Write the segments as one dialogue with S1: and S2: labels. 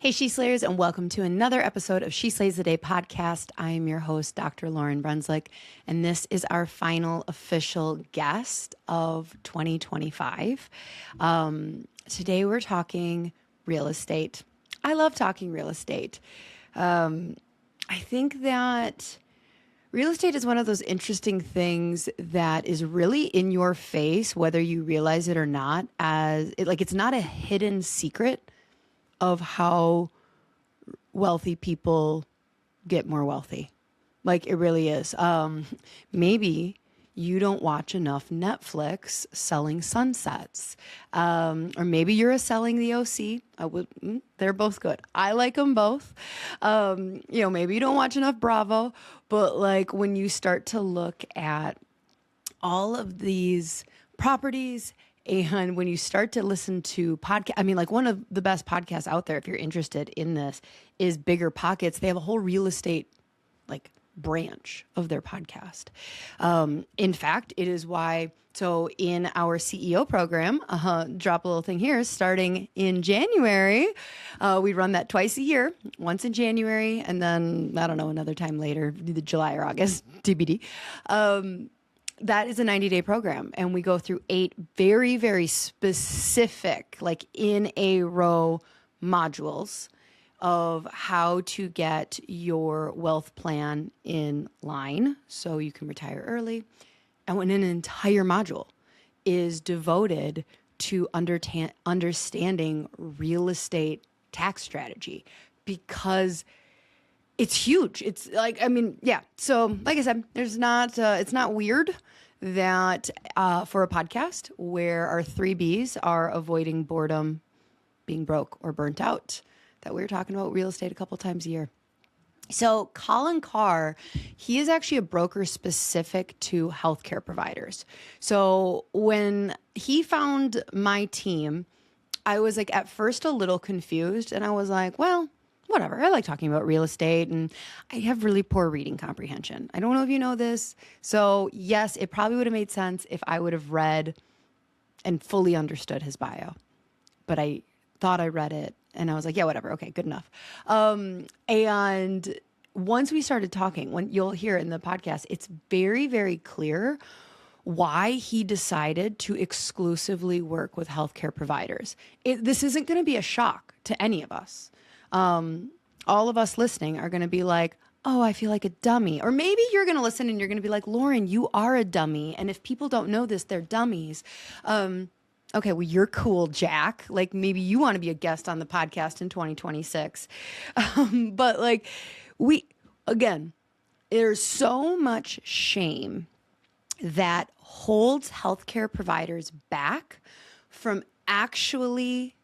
S1: Hey, She Slayers, and welcome to another episode of She Slays the Day podcast. I am your host, Dr. Lauryn Brunslick, and this is our final official guest of 2025. Today we're talking real estate. I love talking real estate. I think that real estate is one of those interesting things that is really in your face, whether you realize it or not, it's not a hidden secret of how wealthy people get more wealthy. Like, it really is. Maybe you don't watch enough Netflix selling sunsets. Or maybe you're a selling the OC. They're both good. I like them both. Maybe you don't watch enough Bravo, but like when you start to look at all of these properties, and when you start to listen to podcasts, one of the best podcasts out there, if you're interested in this, is Bigger Pockets. They have a whole real estate branch of their podcast. In fact, it is why, so in our CEO program, drop a little thing here, starting in January, we run that twice a year, once in January, and then, I don't know, another time later, either July or August, TBD. That is a 90-day program, and we go through 8 very, very specific, in a row modules of how to get your wealth plan in line so you can retire early. And when an entire module is devoted to understanding real estate tax strategy, because it's huge. It's So like I said, it's not weird that for a podcast where our 3 Bs are avoiding boredom, being broke, or burnt out, that we're talking about real estate a couple times a year. So Colin Carr, he is actually a broker specific to healthcare providers. So when he found my team, I was at first a little confused, and I was like, well, whatever. I like talking about real estate, and I have really poor reading comprehension. I don't know if you know this. So yes, it probably would have made sense if I would have read and fully understood his bio, but I thought I read it and I was like, yeah, whatever. Okay, good enough. And once we started talking, when you'll hear in the podcast, it's very, very clear why he decided to exclusively work with healthcare providers. This isn't going to be a shock to any of us. All of us listening are going to be like, oh, I feel like a dummy. Or maybe you're going to listen and you're going to be like, Lauryn, you are a dummy. And if people don't know this, they're dummies. Okay, well, you're cool, Jack. Maybe you want to be a guest on the podcast in 2026. But there's so much shame that holds healthcare providers back from actually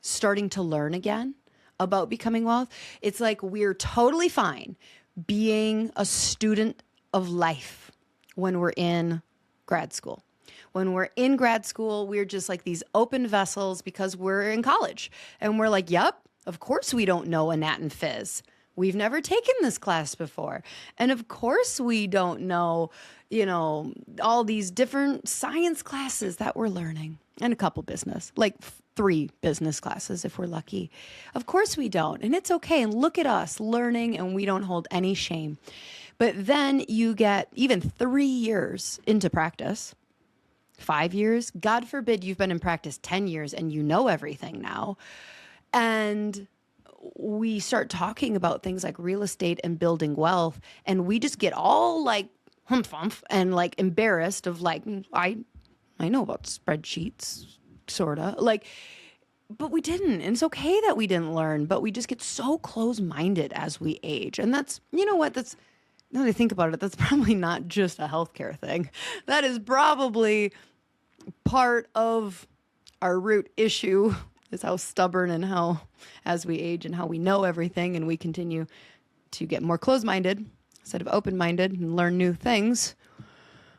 S1: starting to learn again about becoming wealth. It's we're totally fine being a student of life when we're in grad school. When we're in grad school, we're just these open vessels because we're in college. And we're like, yep, of course we don't know a Nat and Fizz. We've never taken this class before. And of course we don't know, all these different science classes that we're learning. And a couple business, 3 business classes if we're lucky. Of course we don't. And it's okay. And look at us learning, and we don't hold any shame. But then you get even 3 years into practice, 5 years, God forbid you've been in practice 10 years and you know everything now. And we start talking about things like real estate and building wealth, and we just get all humph and embarrassed of I know about spreadsheets, sorta. But we didn't. And it's okay that we didn't learn, but we just get so close-minded as we age. And that's, now that I think about it, that's probably not just a healthcare thing. That is probably part of our root issue, is how stubborn and how, as we age and how we know everything and we continue to get more closed-minded instead of open-minded and learn new things.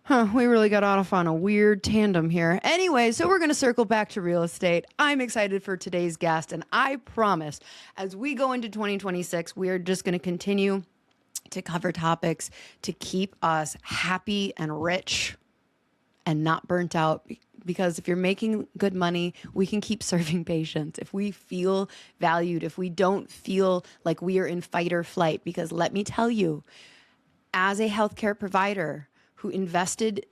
S1: We really got off on a weird tandem here. Anyway, so we're going to circle back to real estate. I'm excited for today's guest, and I promise as we go into 2026, we are just going to continue to cover topics to keep us happy and rich and not burnt out. Because if you're making good money, we can keep serving patients. If we feel valued, if we don't feel like we are in fight or flight, because let me tell you, as a healthcare provider who invested,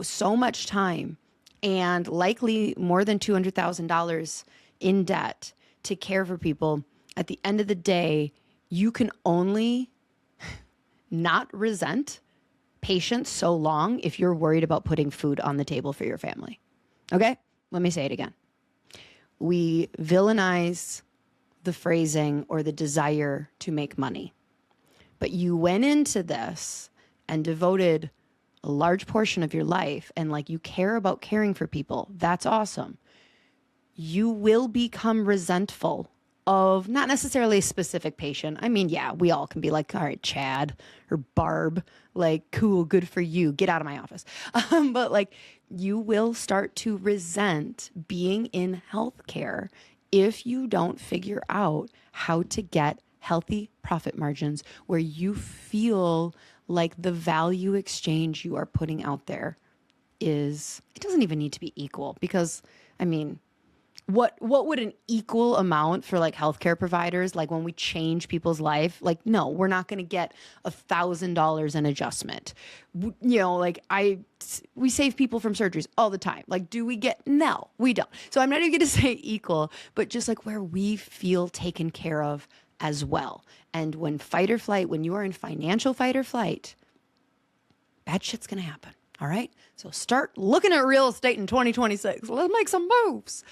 S1: so much time and likely more than $200,000 in debt to care for people, at the end of the day, you can only not resent patients so long if you're worried about putting food on the table for your family. Okay? Let me say it again. We villainize the phrasing or the desire to make money. But you went into this and devoted a large portion of your life and you care about caring for people. That's awesome. You will become resentful of not necessarily a specific patient. I mean, yeah, we all can be like, all right, Chad or Barb, cool, good for you. Get out of my office. But you will start to resent being in healthcare if you don't figure out how to get healthy profit margins where you feel like the value exchange you are putting out there it doesn't even need to be equal, because what would an equal amount for healthcare providers, when we change people's life? No, we're not going to get $1,000 an adjustment. We save people from surgeries all the time. Do we get? No, we don't. So I'm not even going to say equal, but just where we feel taken care of as well. And when fight or flight, when you are in financial fight or flight, bad shit's going to happen. All right. So start looking at real estate in 2026. Let's make some moves.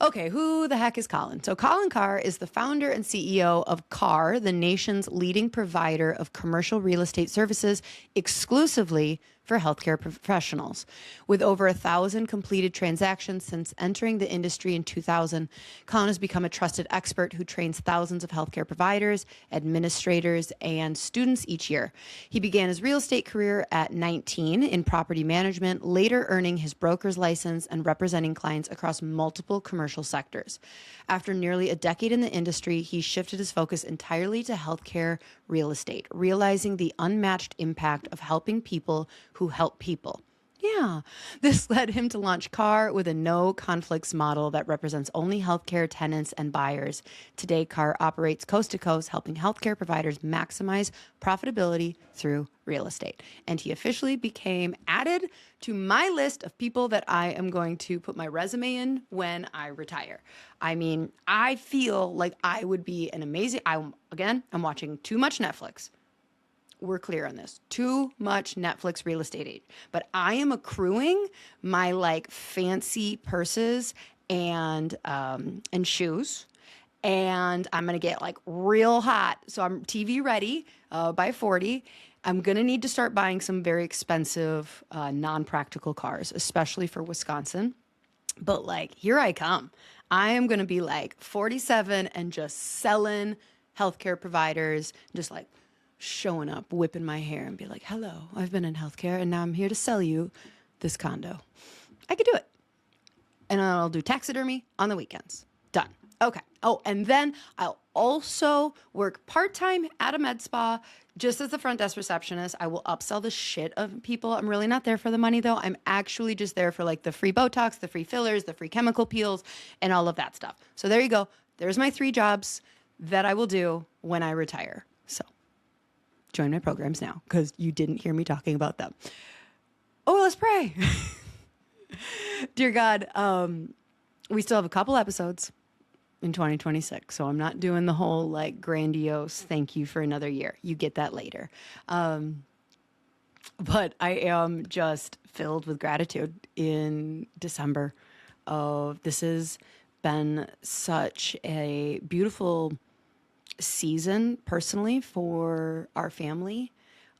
S1: Okay, who the heck is Colin? So Colin Carr is the founder and CEO of Carr, the nation's leading provider of commercial real estate services exclusively for healthcare professionals. With over 1,000 completed transactions since entering the industry in 2000, Colin has become a trusted expert who trains thousands of healthcare providers, administrators, and students each year. He began his real estate career at 19 in property management, later earning his broker's license and representing clients across multiple commercial sectors. After nearly a decade in the industry, he shifted his focus entirely to healthcare real estate, realizing the unmatched impact of helping people who help people. Yeah, this led him to launch Carr with a no conflicts model that represents only healthcare tenants and buyers. Today, Carr operates coast to coast, helping healthcare providers maximize profitability through real estate. And he officially became added to my list of people that I am going to put my resume in when I retire. I feel like I would be an amazing, I'm watching too much Netflix. We're clear on this. Too much Netflix real estate agent. But I am accruing my fancy purses and shoes. And I'm going to get real hot. So I'm TV ready by 40. I'm going to need to start buying some very expensive non-practical cars, especially for Wisconsin. But here I come. I am going to be 47 and just selling healthcare providers, just showing up, whipping my hair and be like, hello, I've been in healthcare and now I'm here to sell you this condo. I could do it. And I'll do taxidermy on the weekends. Done. Okay. Oh, and then I'll also work part-time at a med spa just as the front desk receptionist. I will upsell the shit of people. I'm really not there for the money though. I'm actually just there for the free Botox, the free fillers, the free chemical peels, and all of that stuff. So there you go. There's my 3 jobs that I will do when I retire. So join my programs now because you didn't hear me talking about them. Oh, let's pray. Dear God, we still have a couple episodes in 2026, so I'm not doing the whole grandiose thank you for another year. You get that later. But I am just filled with gratitude in December. This has been such a beautiful season personally for our family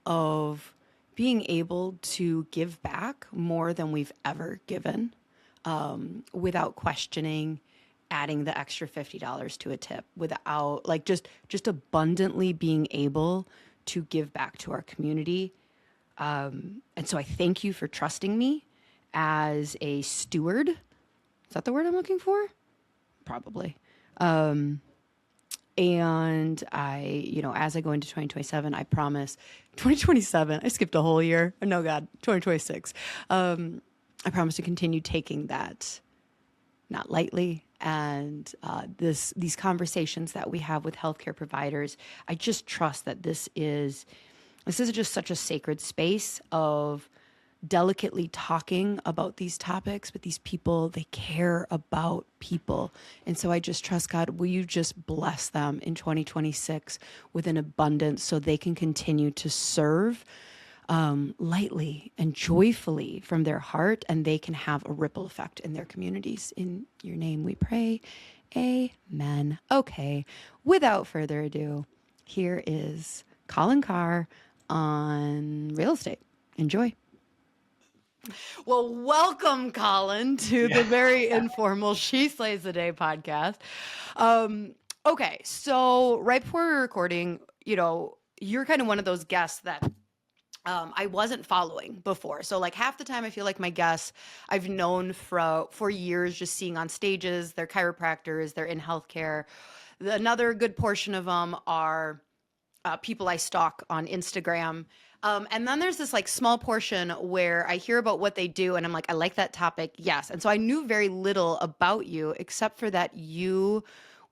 S1: of being able to give back more than we've ever given, without questioning adding the extra $50 to a tip, without just abundantly being able to give back to our community. And so I thank you for trusting me as a steward. Is that the word I'm looking for? Probably. And I, as I go into 2027, I promise 2027, I skipped a whole year. No, God, 2026. I promise to continue taking that not lightly. And these conversations that we have with healthcare providers, I just trust that this is just such a sacred space of delicately talking about these topics, but these people, they care about people. And so I just trust, God, will you just bless them in 2026 with an abundance so they can continue to serve lightly and joyfully from their heart, and they can have a ripple effect in their communities. In your name we pray. Amen. Okay, without further ado, here is Colin Carr on real estate. Enjoy. Well, welcome, Colin, to the very informal She Slays the Day podcast. Okay, so right before we were recording, you're kind of one of those guests that I wasn't following before. So like half the time I feel like my guests I've known for years, just seeing on stages. They're chiropractors, they're in healthcare. Another good portion of them are people I stalk on Instagram. And then there's this like small portion where I hear about what they do and I'm like, I like that topic. Yes. And so I knew very little about you except for that you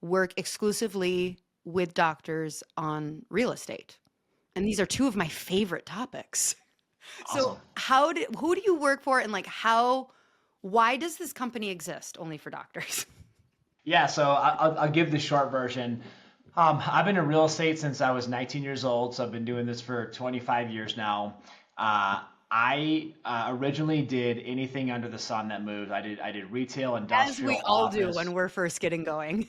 S1: work exclusively with doctors on real estate. And these are two of my favorite topics. So
S2: Awesome.
S1: who do you work for, and like why does this company exist only for doctors?
S2: Yeah, so I'll give the short version. I've been in real estate since I was 19 years old, so I've been doing this for 25 years now. I originally did anything under the sun that moved. I did retail,
S1: As we
S2: industrial,
S1: all do when
S2: office.
S1: we're first getting going.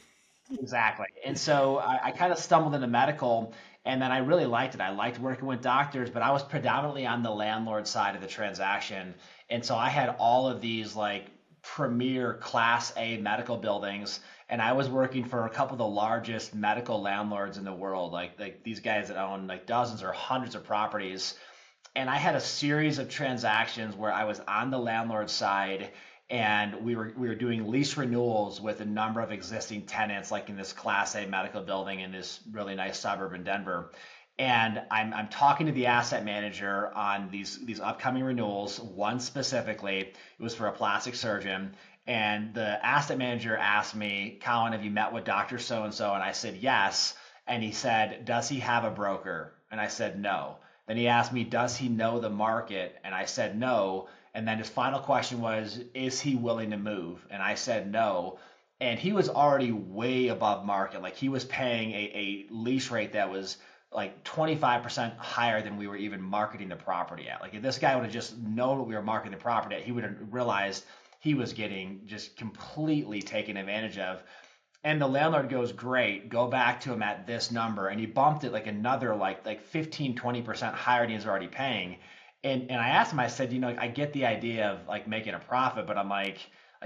S2: Exactly. And so I kind of stumbled into medical, and then I really liked it. I liked working with doctors, but I was predominantly on the landlord side of the transaction. And so I had all of these like premier class A medical buildings, and I was working for a couple of the largest medical landlords in the world, like these guys that own like dozens or hundreds of properties. And I had a series of transactions where I was on the landlord side, and we were doing lease renewals with a number of existing tenants, like in this Class A medical building in this really nice suburb in Denver. And I'm talking to the asset manager on these upcoming renewals. One specifically, it was for a plastic surgeon. And the asset manager asked me, Colin, have you met with Dr. So and so? And I said, yes. And he said, does he have a broker? And I said, no. Then he asked me, does he know the market? And I said, no. And then his final question was, is he willing to move? And I said, no. And he was already way above market. Like he was paying a lease rate that was like 25% higher than we were even marketing the property at. Like if this guy would have just known what we were marketing the property at, he would have realized he was getting just completely taken advantage of. And the landlord goes, great, go back to him at this number. And he bumped it like another like 15, 20% higher than he's already paying. And I asked him, I said, I get the idea of like making a profit, but I'm like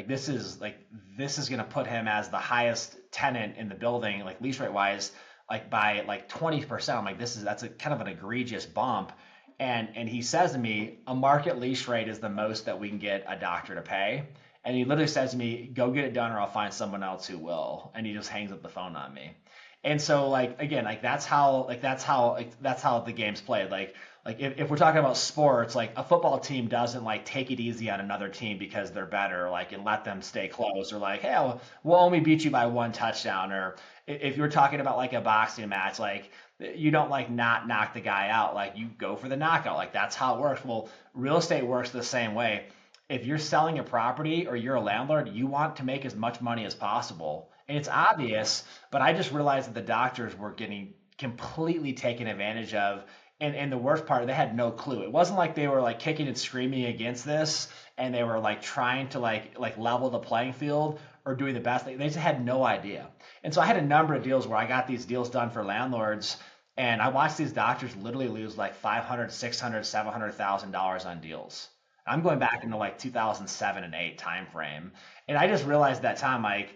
S2: this is gonna put him as the highest tenant in the building, like lease rate wise, like by like 20%. I'm like, that's a kind of an egregious bump. And he says to me, a market lease rate is the most that we can get a doctor to pay. And he literally says to me, go get it done or I'll find someone else who will. And he just hangs up the phone on me. And so like again, like that's how the game's played. Like if we're talking about sports, like a football team doesn't like take it easy on another team because they're better, like and let them stay close, or like, hey, we'll only beat you by one touchdown. Or if you're talking about like a boxing match, like you don't like not knock the guy out, like you go for the knockout. Like that's how it works. Well, real estate works the same way. If you're selling a property or you're a landlord, you want to make as much money as possible. And it's obvious, but I just realized that the doctors were getting completely taken advantage of. And the worst part, they had no clue. It wasn't like they were like kicking and screaming against this and they were like trying to like level the playing field or doing the best. They just had no idea. And so I had a number of deals where I got these deals done for landlords, and I watched these doctors literally lose like 500, 600, $700,000 on deals. I'm going back into like 2007 and 8 time frame. And I just realized that time, like,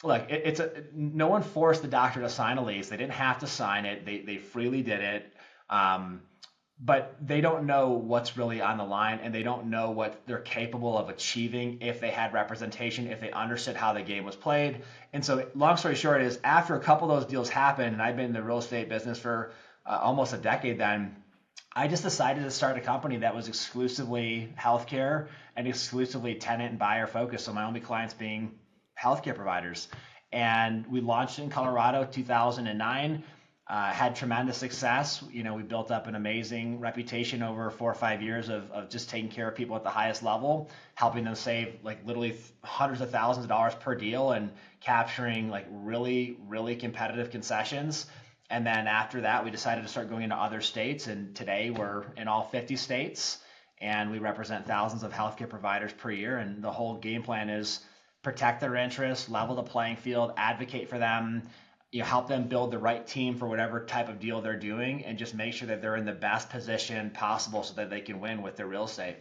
S2: look, no one forced the doctor to sign a lease. They didn't have to sign it. They freely did it. Um, but they don't know what's really on the line, and they don't know what they're capable of achieving if they had representation, if they understood how the game was played. And so long story short is, after a couple of those deals happened, and I've been in the real estate business for almost a decade then, I just decided to start a company that was exclusively healthcare and exclusively tenant and buyer focused. So my only clients being healthcare providers. And we launched in Colorado 2009. Had tremendous success. We built up an amazing reputation over 4 or 5 years of just taking care of people at the highest level, helping them save like literally hundreds of thousands of dollars per deal and capturing like really, really competitive concessions. And then after that, we decided to start going into other states. And today we're in all 50 states and we represent thousands of healthcare providers per year. And the whole game plan is protect their interests, level the playing field, advocate for them, help them build the right team for whatever type of deal they're doing, and just make sure that they're in the best position possible so that they can win with their real estate.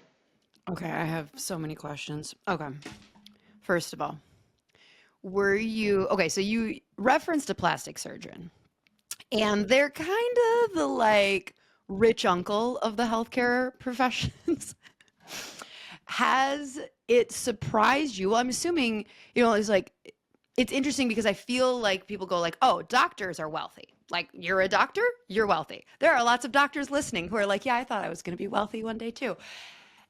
S1: Okay, I have so many questions. Okay. First of all, okay, so you referenced a plastic surgeon, and they're kind of the like rich uncle of the healthcare professions. Has it surprised you? Well, I'm assuming, it's like, it's interesting because I feel like people go like, oh, doctors are wealthy. Like, you're a doctor, you're wealthy. There are lots of doctors listening who are like, yeah, I thought I was going to be wealthy one day too.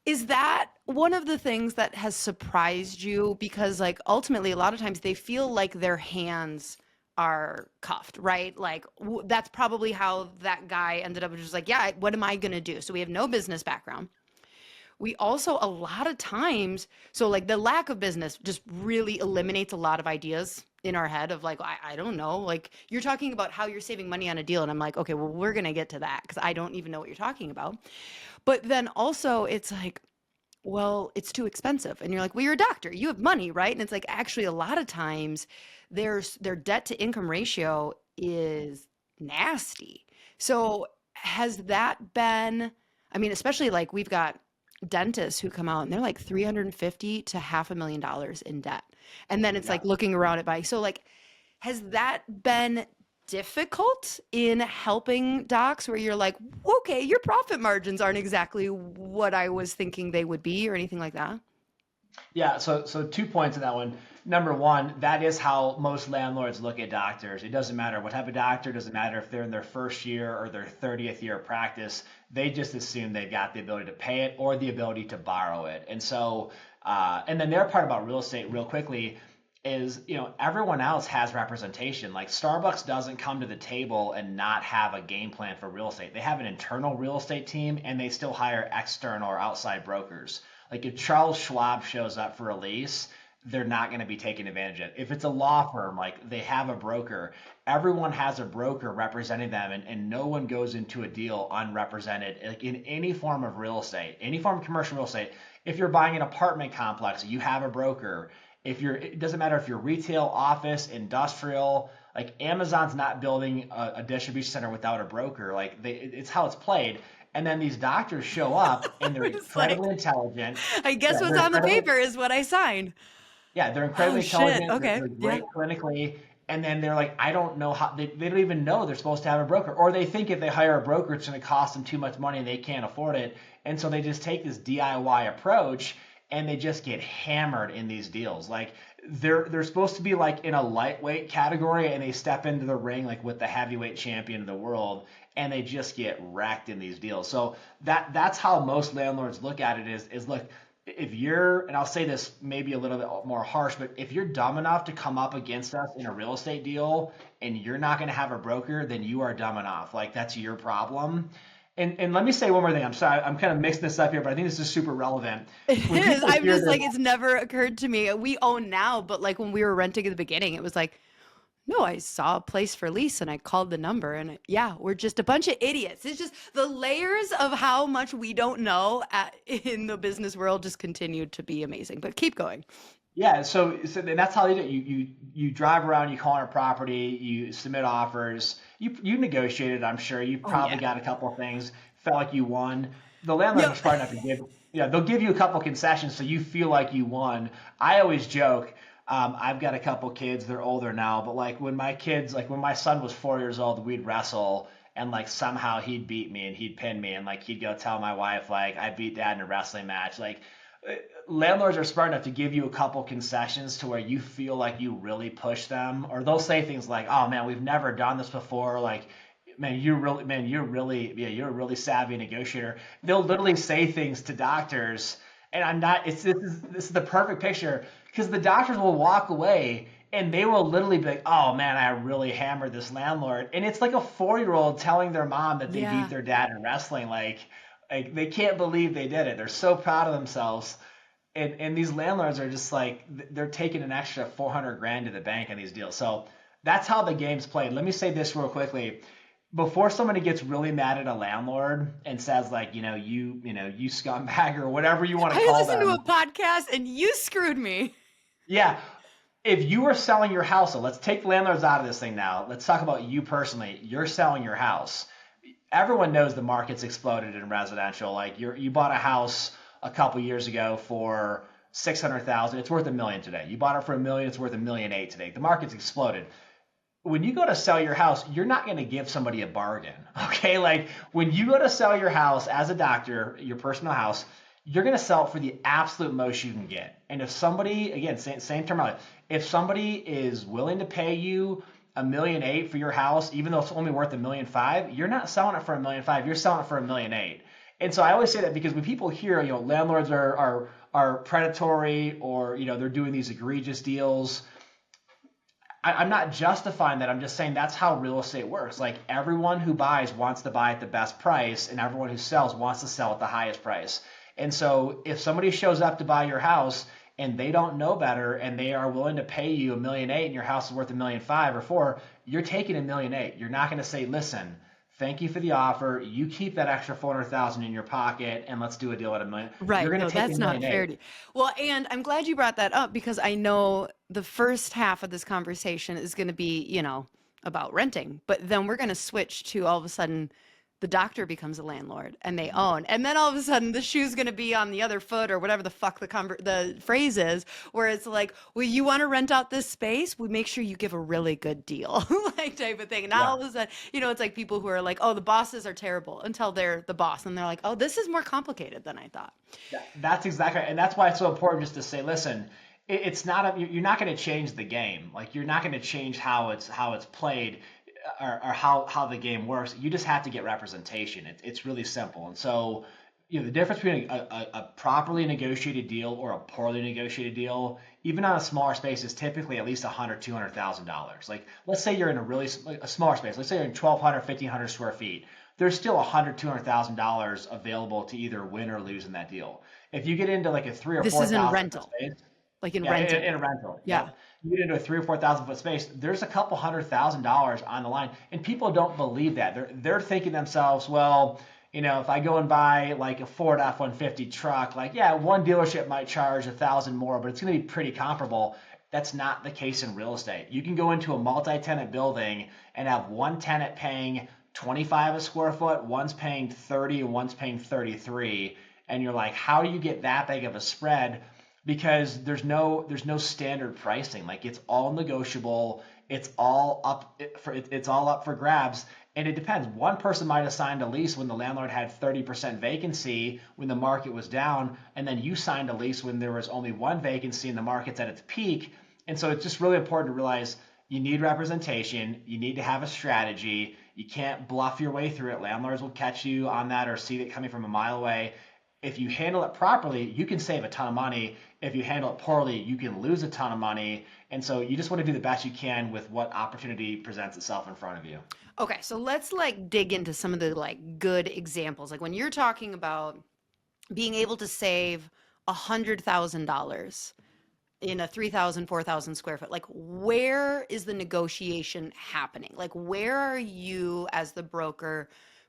S1: Is that one of the things that has surprised you? Because like ultimately, a lot of times they feel like their hands are cuffed, right? Like that's probably how that guy ended up, just like, yeah, what am I going to do? So we have no business background. We also, a lot of times, so like the lack of business just really eliminates a lot of ideas in our head of like, I don't know, like you're talking about how you're saving money on a deal. And I'm like, okay, well, we're going to get to that because I don't even know what you're talking about. But then also it's like, well, it's too expensive. And you're like, well, you're a doctor, you have money, right? And it's like, actually, a lot of times their debt to income ratio is nasty. So has that been, I mean, especially like we've got dentists who come out and they're like 350 to $500,000 in debt. And then it's
S2: Yeah.
S1: like looking around at buying. So like, has that been difficult in helping docs where you're like, okay, your profit margins aren't exactly what I was thinking they would be or anything like that?
S2: Yeah, so 2 points in that one. Number one, that is how most landlords look at doctors. It doesn't matter what type of doctor, it doesn't matter if they're in their first year or their 30th year of practice. They just assume they've got the ability to pay it or the ability to borrow it. And so, and then their part about real estate, real quickly, is everyone else has representation. Like Starbucks doesn't come to the table and not have a game plan for real estate. They have an internal real estate team and they still hire external or outside brokers. Like if Charles Schwab shows up for a lease, they're not going to be taken advantage of. If it's a law firm, like they have a broker, everyone has a broker representing them, and no one goes into a deal unrepresented. Like in any form of real estate, any form of commercial real estate, if you're buying an apartment complex, you have a broker. It doesn't matter if you're retail, office, industrial, like Amazon's not building a distribution center without a broker. Like it's how it's played. And then these doctors show up and they're
S1: It's like,
S2: incredibly intelligent.
S1: I guess
S2: Yeah,
S1: what's
S2: they're
S1: on the
S2: incredibly,
S1: paper is what I sign.
S2: yeah, they're
S1: Oh
S2: incredibly
S1: shit.
S2: intelligent. They're,
S1: Okay.
S2: they're
S1: Yeah.
S2: great clinically. And then they're like, I don't know how, they don't even know they're supposed to have a broker. Or they think if they hire a broker, it's going to cost them too much money and they can't afford it. And so they just take this DIY approach and they just get hammered in these deals. Like they're supposed to be like in a lightweight category and they step into the ring like with the heavyweight champion of the world and they just get wrecked in these deals. So that's how most landlords look at it is look, if you're, and I'll say this maybe a little bit more harsh, but if you're dumb enough to come up against us in a real estate deal and you're not going to have a broker, then you are dumb enough. Like that's your problem. And let me say one more thing. I'm sorry, I'm kind of mixing this up here, but I think this is super relevant.
S1: It
S2: When
S1: is.
S2: people
S1: I'm
S2: hear
S1: just
S2: this,
S1: like, it's never occurred to me. We own now, but like when we were renting at the beginning, it was like, no, I saw a place for lease and I called the number and yeah, we're just a bunch of idiots. It's just the layers of how much we don't know in the business world just continued to be amazing. But keep going.
S2: yeah, so and that's how they do it. You drive around, you call on a property, you submit offers, you negotiated, I'm sure. You
S1: Oh
S2: probably
S1: yeah.
S2: got a couple of things, felt like you won. The landlords are
S1: Yep.
S2: smart enough to give, yeah, they'll give you a couple concessions so you feel like you won. I always joke, I've got a couple kids, they're older now, but like when my kids, like when my son was 4 years old, we'd wrestle and like somehow he'd beat me and he'd pin me and like he'd go tell my wife like I beat dad in a wrestling match. Like landlords are smart enough to give you a couple concessions to where you feel like you really push them, or they'll say things like, "Oh man, we've never done this before. Like yeah, you're a really savvy negotiator. They'll literally say things to doctors, and I'm not. This is the perfect picture because the doctors will walk away and they will literally be like, "Oh man, I really hammered this landlord," and it's like a 4-year-old telling their mom that they beat
S1: Yeah.
S2: their dad in wrestling. Like they can't believe they did it. They're so proud of themselves. And these landlords are just like they're taking an extra 400 grand to the bank on these deals. So that's how the game's played. Let me say this real quickly. Before somebody gets really mad at a landlord and says like, you scumbag or whatever you want to
S1: I
S2: call
S1: listened to
S2: them.
S1: a podcast and you screwed me.
S2: Yeah, if you were selling your house, so let's take landlords out of this thing now. Let's talk about you personally. You're selling your house. Everyone knows the market's exploded in residential. Like you bought a house a couple years ago for 600,000. It's worth $1 million today. You bought it for $1 million. It's worth $1,800,000 today. The market's exploded. When you go to sell your house, you're not going to give somebody a bargain. Okay. Like when you go to sell your house as a doctor, your personal house, you're going to sell it for the absolute most you can get. And if somebody, again, same terminology, if somebody is willing to pay you $1,800,000 for your house, even though it's only worth $1,500,000, you're not selling it for $1,500,000. You're selling it for $1,800,000. And so I always say that because when people hear, landlords are predatory or, they're doing these egregious deals, I'm not justifying that. I'm just saying that's how real estate works. Like everyone who buys wants to buy at the best price, and everyone who sells wants to sell at the highest price. And so if somebody shows up to buy your house and they don't know better and they are willing to pay you $1,800,000 and your house is worth $1,500,000 or $4, you're taking $1,800,000. You're not going to say, listen, thank you for the offer. You keep that extra 400,000 in your pocket and let's do a deal at $1,000,000. You're
S1: Right.
S2: going
S1: No,
S2: to take
S1: that's not fair
S2: $1,800,000.
S1: to Well, and I'm glad you brought that up because I know the first half of this conversation is going to be, about renting, but then we're going to switch to all of a sudden the doctor becomes a landlord and they own. And then all of a sudden the shoe's going to be on the other foot or whatever the fuck the phrase is, where it's like, well, you want to rent out this space? We make sure you give a really good deal, like type of thing. And now
S2: Yeah.
S1: all of a sudden, it's like people who are like, oh, the bosses are terrible until they're the boss. And they're like, oh, this is more complicated than I thought.
S2: That's exactly right. And that's why it's so important just to say, listen, it's not you're not going to change the game. Like you're not going to change how it's played or how the game works. You just have to get representation. It's really simple. And so, the difference between a properly negotiated deal or a poorly negotiated deal, even on a smaller space, is typically at least $100,000-$200,000. Like let's say you're in a smaller space. Let's say you're in 1,200, 1,500 square feet. There's still $100,000-$200,000 available to either win or lose in that deal. If you get into like a 3 or
S1: This
S2: four
S1: is in
S2: thousand foot
S1: rental,
S2: space,
S1: like in
S2: yeah,
S1: renting.
S2: in a rental,
S1: Yeah.
S2: yep. You get into a 3 or 4 thousand foot space. There's a couple $100,000 on the line, and people don't believe that. They're thinking to themselves, well, if I go and buy like a Ford F-150 truck, like yeah, one dealership might charge 1,000 more, but it's going to be pretty comparable. That's not the case in real estate. You can go into a multi-tenant building and have one tenant paying 25 a square foot, one's paying 30 and one's paying 33, and you're like, how do you get that big of a spread? Because there's no standard pricing. Like it's all negotiable. It's all up for grabs. And it depends. One person might have signed a lease when the landlord had 30% vacancy when the market was down, and then you signed a lease when there was only one vacancy and the market's at its peak. And so it's just really important to realize you need representation. You need to have a strategy. You can't bluff your way through it. Landlords will catch you on that or see it coming from a mile away. If you handle it properly, you can save a ton of money. If you handle it poorly, you can lose a ton of money. And so you just want to do the best you can with what opportunity presents itself in front of you.
S1: Okay, so let's like dig into some of the like good examples. Like when you're talking about being able to save $100,000 in a 3,000, 4,000 square foot, like where is the negotiation happening? Like where are you as the broker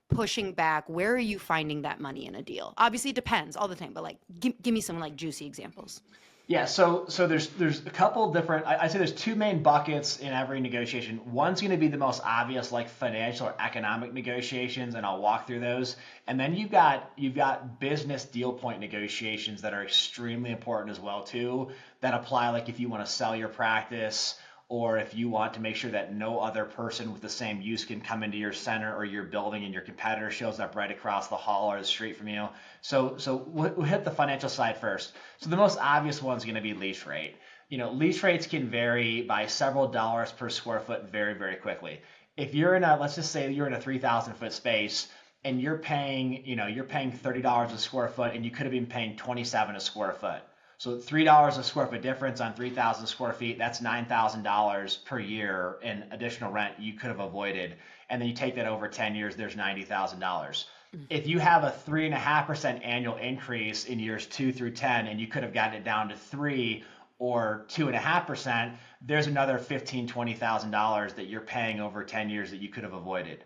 S1: pushing back? Where are you finding that money in a deal? Obviously it depends all the time, but like give me some like juicy examples.
S2: Yeah, so there's a couple different. I say there's two main buckets in every negotiation. One's going to be the most obvious, like financial or economic negotiations, and I'll walk through those. And then you've got business deal point negotiations that are extremely important as well too. That apply like if you want to sell your practice or if you want to make sure that no other person with the same use can come into your center or your building and your competitor shows up right across the hall or the street from you. So we'll hit the financial side first. So the most obvious one is going to be lease rate. Lease rates can vary by several dollars per square foot very, very quickly. If you're in a, let's just say you're in a 3,000 foot space and you're paying $30 a square foot and you could have been paying 27 a square foot. So $3 a square foot difference on 3,000 square feet, that's $9,000 per year in additional rent you could have avoided. And then you take that over 10 years, there's $90,000. If you have a 3.5% annual increase in years 2 through 10, and you could have gotten it down to 3 or 2.5%, there's another $15,000 to $20,000 that you're paying over 10 years that you could have avoided.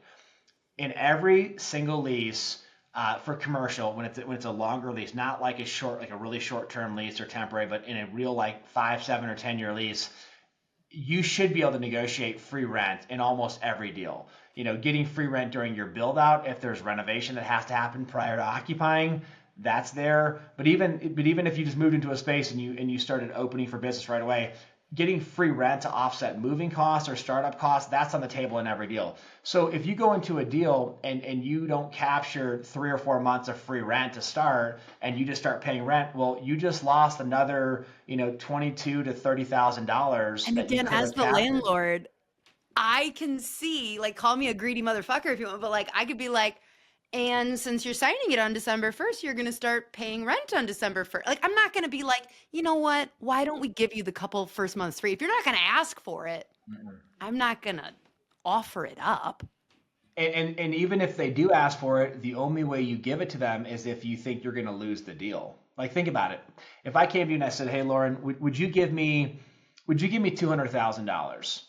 S2: In every single lease, for commercial, when it's a longer lease, not like a really short term lease or temporary, but in a real like 5, 7, or 10 year lease, you should be able to negotiate free rent in almost every deal. Getting free rent during your build out, if there's renovation that has to happen prior to occupying, that's there. But even if you just moved into a space and you started opening for business right away, getting free rent to offset moving costs or startup costs, that's on the table in every deal. So if you go into a deal and you don't capture 3 or 4 months of free rent to start and you just start paying rent, well, you just lost another, $22,000 to $30,000
S1: And
S2: that you
S1: again,
S2: could
S1: as
S2: have
S1: the
S2: captured.
S1: landlord, I can see, like, call me a greedy motherfucker if you want, but like, I could be like, and since you're signing it on December 1st, you're going to start paying rent on December 1st. Like, I'm not going to be like, you know what? Why don't we give you the couple first months free? If you're not going to ask for it, I'm not going to offer it up.
S2: And even if they do ask for it, the only way you give it to them is if you think you're going to lose the deal. Like think about it. If I came to you and I said, "Hey, Lauren, would you give me $200,000?"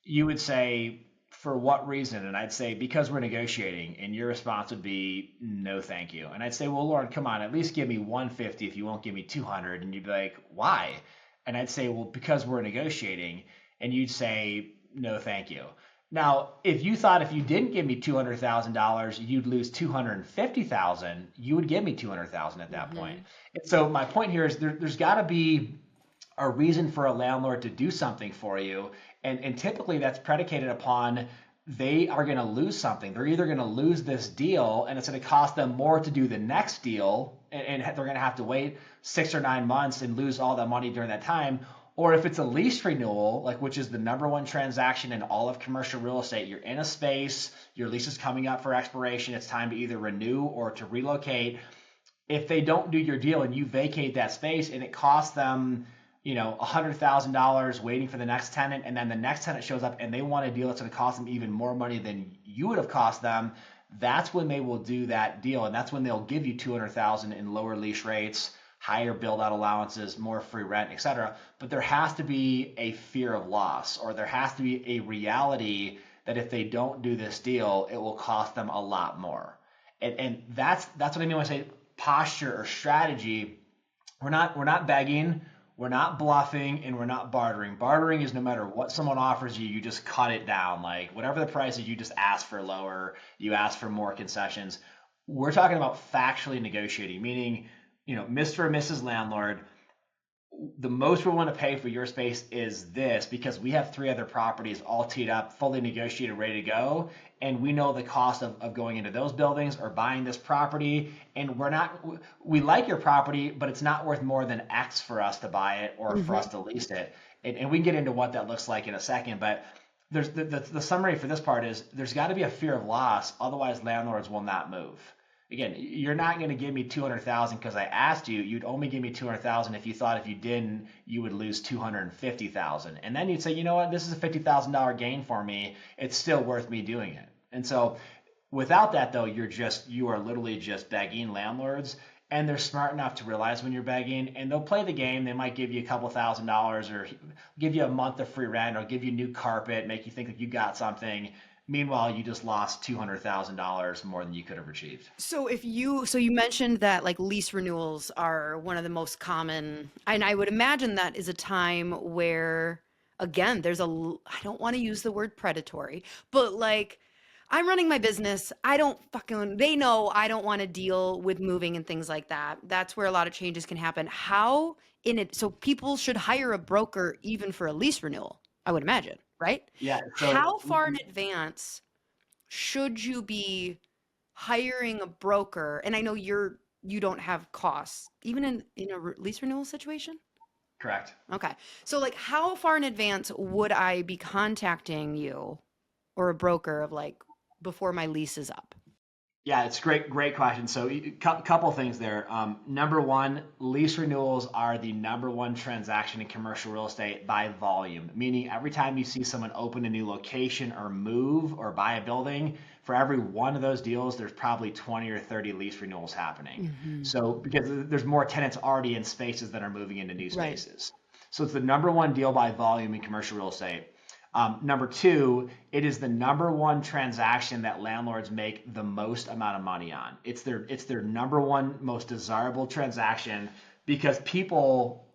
S2: You would say, "For what reason?" And I'd say, "Because we're negotiating." And your response would be, "No, thank you." And I'd say, "Well, Lauren, come on, at least give me 150 if you won't give me 200." And you'd be like, "Why?" And I'd say, "Well, because we're negotiating." And you'd say, "No, thank you." Now, if you thought if you didn't give me $200,000, you'd lose 250,000, you would give me 200,000 at that point.
S1: Hmm.
S2: And so my point here is there's got to be a reason for a landlord to do something for you, and typically that's predicated upon they are going to lose something. They're either going to lose this deal, and it's going to cost them more to do the next deal, and they're going to have to wait 6 or 9 months and lose all that money during that time, or if it's a lease renewal, like which is the number one transaction in all of commercial real estate, you're in a space, your lease is coming up for expiration, it's time to either renew or to relocate. If they don't do your deal and you vacate that space and it costs them, $100,000 waiting for the next tenant, and then the next tenant shows up and they want a deal that's going to cost them even more money than you would have cost them, that's when they will do that deal, and that's when they'll give you 200,000 in lower lease rates, higher build out allowances, more free rent, etc. But there has to be a fear of loss, or there has to be a reality that if they don't do this deal, it will cost them a lot more. And that's what I mean when I say posture or strategy. We're not begging, we're not bluffing, and we're not bartering. Bartering is no matter what someone offers you, you just cut it down. Like whatever the price is, you just ask for lower, you ask for more concessions. We're talking about factually negotiating, meaning, Mr. or Mrs. Landlord, the most we want to pay for your space is this because we have 3 other properties all teed up, fully negotiated, ready to go. And we know the cost of going into those buildings or buying this property. And we like your property, but it's not worth more than X for us to buy it or for us
S1: Hmm.
S2: to lease it. And we can get into what that looks like in a second. But the summary for this part is there's got to be a fear of loss. Otherwise, landlords will not move. Again, you're not going to give me 200,000 because I asked you. You'd only give me 200,000 if you thought if you didn't, you would lose 250,000. And then you'd say, you know what, this is a $50,000 gain for me. It's still worth me doing it. And so without that though, you are literally just begging landlords, and they're smart enough to realize when you're begging, and they'll play the game. They might give you a couple $1,000s or give you a month of free rent or give you new carpet, make you think that you got something. Meanwhile, you just lost $200,000 more than you could have achieved.
S1: So you mentioned that like lease renewals are one of the most common, and I would imagine that is a time where, again, I don't want to use the word predatory, but like I'm running my business. They know I don't want to deal with moving and things like that. That's where a lot of changes can happen. So people should hire a broker even for a lease renewal, I would imagine, right?
S2: Yeah, so
S1: How far in advance should you be hiring a broker? And I know you don't have costs even in a lease renewal situation.
S2: correct.
S1: Okay. So like how far in advance would I be contacting you or a broker of like before my lease is up?
S2: Yeah, it's great question. So, couple things there. Number one, lease renewals are the number one transaction in commercial real estate by volume, meaning every time you see someone open a new location or move or buy a building, for every one of those deals, there's probably 20 or 30 lease renewals happening.
S1: Mm-hmm.
S2: So, because there's more tenants already in spaces that are moving into new
S1: Right.
S2: spaces. So, it's the number one deal by volume in commercial real estate. Number two, it is the number one transaction that landlords make the most amount of money on. It's their number one most desirable transaction because people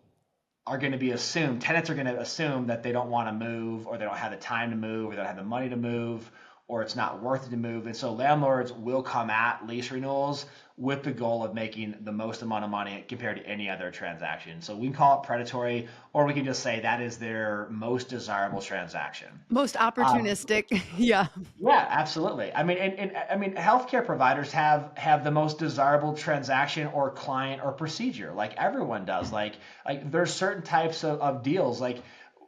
S2: are going to be assumed, tenants are going to assume that they don't want to move or they don't have the time to move or they don't have the money to move or it's not worth it to move. And so landlords will come at lease renewals with the goal of making the most amount of money compared to any other transaction. So we can call it predatory, or we can just say that is their most desirable transaction.
S1: Most
S2: Um,
S1: opportunistic. Yeah.
S2: yeah, absolutely. I mean, and I mean, healthcare providers have the most desirable transaction or client or procedure, like everyone does. Like there's certain types of deals like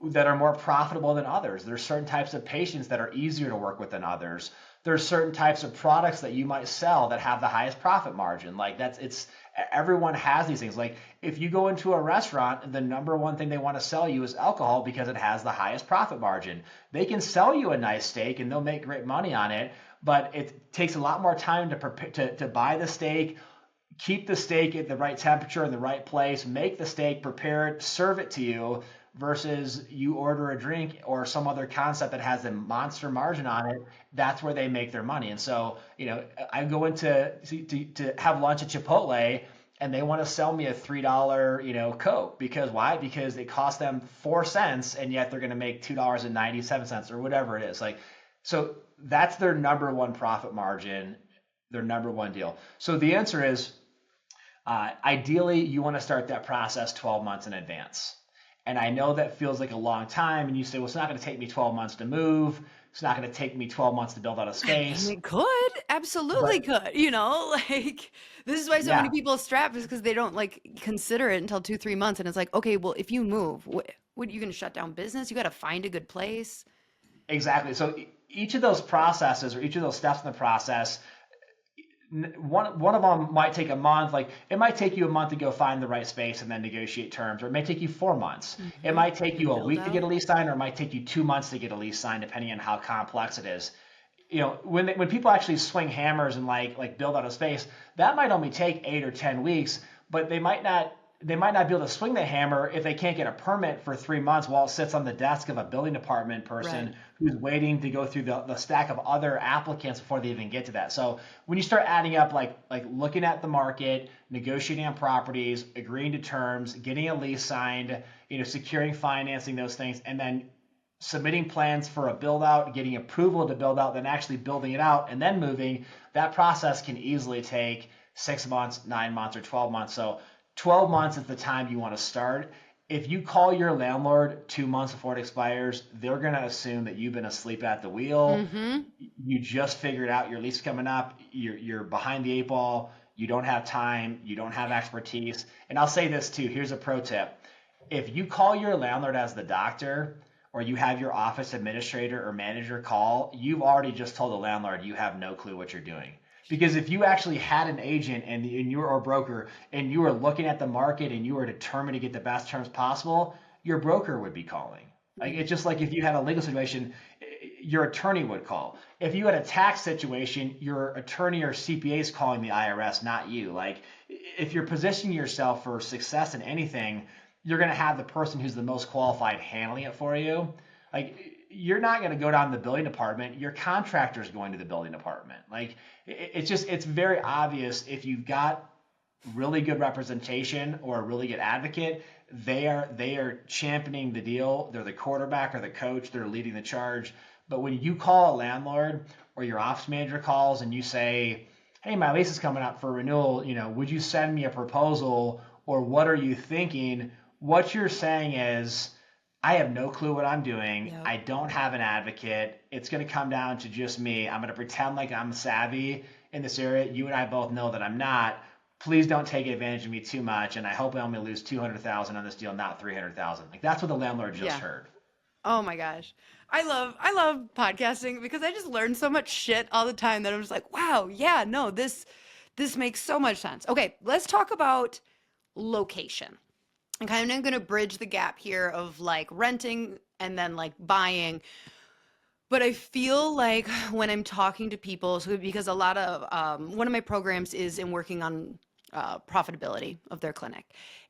S2: that are more profitable than others. There's certain types of patients that are easier to work with than others. There's certain types of products that you might sell that have the highest profit margin. Like that's it's everyone has these things. Like if you go into a restaurant, the number one thing they want to sell you is alcohol because it has the highest profit margin. They can sell you a nice steak and they'll make great money on it, but it takes a lot more time to prepare to buy the steak, keep the steak at the right temperature in the right place, make the steak, prepare it, serve it to you, versus you order a drink or some other concept that has a monster margin on it. That's where they make their money. And so, I go into to have lunch at Chipotle and they want to sell me a $3, Coke because why? Because it costs them 4 cents and yet they're going to make $2.97 or whatever it is. Like, so that's their number one profit margin, their number one deal. So the answer is ideally, you want to start that process 12 months in advance. And I know that feels like a long time. And you say, well, it's not going to take me 12 months to move. It's not going to take me 12 months to build out a
S1: I mean,
S2: space.
S1: it could, absolutely
S2: But
S1: could, like this is why so many
S2: yeah,
S1: people strap is because they don't like consider it until 2, 3 months. And it's like, okay, well, if you move, what you going to shut down business? You got to find a good place.
S2: exactly. So each of those processes or each of those steps in the process, one of them might take a month. Like it might take you a month to go find the right space and then negotiate terms, or it may take you 4 months. It
S1: Mm-hmm.
S2: might take
S1: And then
S2: you a
S1: build
S2: week to get
S1: out.
S2: a lease signed, or it might take you 2 months to get a lease signed, depending on how complex it is. When people actually swing hammers and like build out a space, that might only take 8 or 10 weeks, but they might not be able to swing the hammer if they can't get a permit for 3 months while it sits on the desk of a building department
S1: Right.
S2: person who's waiting to go through the stack of other applicants before they even get to that. So when you start adding up like looking at the market, negotiating on properties, agreeing to terms, getting a lease signed, securing financing, those things, and then submitting plans for a build out, getting approval to build out, then actually building it out and then moving, that process can easily take 6 months, 9 months, or 12 months. So 12 months is the time you want to start. If you call your landlord 2 months before it expires, they're going to assume that you've been asleep at the wheel.
S1: Mm-hmm.
S2: You just figured out your lease coming up. You're behind the eight ball. You don't have time. You don't have expertise. And I'll say this too. Here's a pro tip. If you call your landlord as the doctor, or you have your office administrator or manager call, you've already just told the landlord you have no clue what you're doing. Because if you actually had an agent and you were a broker and you were looking at the market and you were determined to get the best terms possible, your broker would be calling. Like it's just like if you had a legal situation, your attorney would call. If you had a tax situation, your attorney or CPA is calling the IRS, not you. Like if you're positioning yourself for success in anything, you're going to have the person who's the most qualified handling it for you. Like you're not going to go down to the building department. Your contractor is going to the building department. Like it's very obvious if you've got really good representation or a really good advocate, they are championing the deal. They're the quarterback or the coach. They're leading the charge. But when you call a landlord or your office manager calls and you say, "Hey, my lease is coming up for renewal. Would you send me a proposal or what are you thinking?" What you're saying is, I have no clue what I'm doing.
S1: Yep.
S2: I don't have an advocate. It's going to come down to just me. I'm going to pretend like I'm savvy in this area. You and I both know that I'm not. Please don't take advantage of me too much. And I hope I only lose 200,000 on this deal, not 300,000. Like that's what the landlord just
S1: Yeah.
S2: heard.
S1: Oh my gosh. I love podcasting because I just learn so much shit all the time that I'm just like, wow, yeah, no, this makes so much sense. Okay, let's talk about location. I'm kind of going to bridge the gap here of like renting and then like buying. But I feel like when I'm talking to people, so because a lot of one of my programs is in working on profitability of their clinic,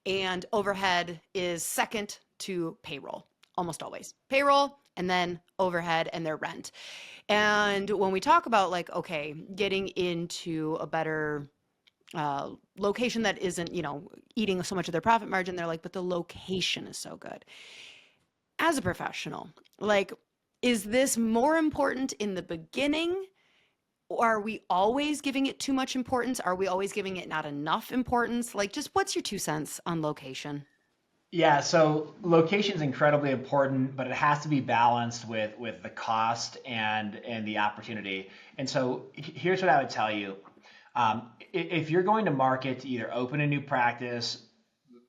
S1: and overhead is second to payroll, almost always. Payroll and then overhead and their rent. And when we talk about like, okay, getting into a better location that isn't, eating so much of their profit margin, they're like, but the location is so good. As a professional, like, is this more important in the beginning? Or are we always giving it too much importance? Are we always giving it not enough importance? Like, just what's your 2 cents on location?
S2: Yeah, so location is incredibly important, but it has to be balanced with the cost and the opportunity. And so here's what I would tell you. If you're going to market to either open a new practice,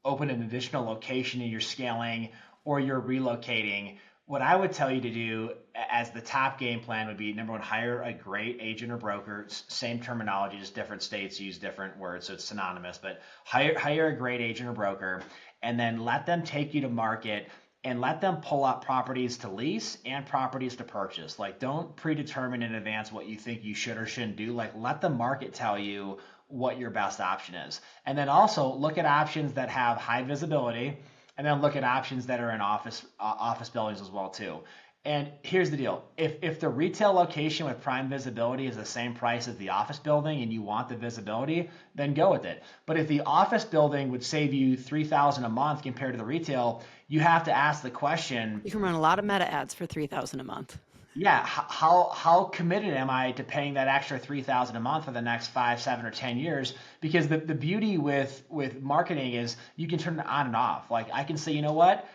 S2: open an additional location and you're scaling, or you're relocating, what I would tell you to do as the top game plan would be number one, hire a great agent or broker. Same terminology, just different states use different words, so it's synonymous. But hire a great agent or broker, and then let them take you to market and let them pull up properties to lease and properties to purchase. Like, don't predetermine in advance what you think you should or shouldn't do. Like, let the market tell you what your best option is. And then also look at options that have high visibility, and then look at options that are in office buildings as well too. And here's the deal. If the retail location with prime visibility is the same price as the office building and you want the visibility, then go with it. But if the office building would save you $3,000 a month compared to the retail, you have to ask the question,
S1: You can run a lot of meta ads for 3,000 a month.
S2: yeah, how committed am I to paying that extra 3,000 a month for the next 5, 7, or 10 years? Because the beauty with marketing is you can turn it on and off. Like, I can say, you know what?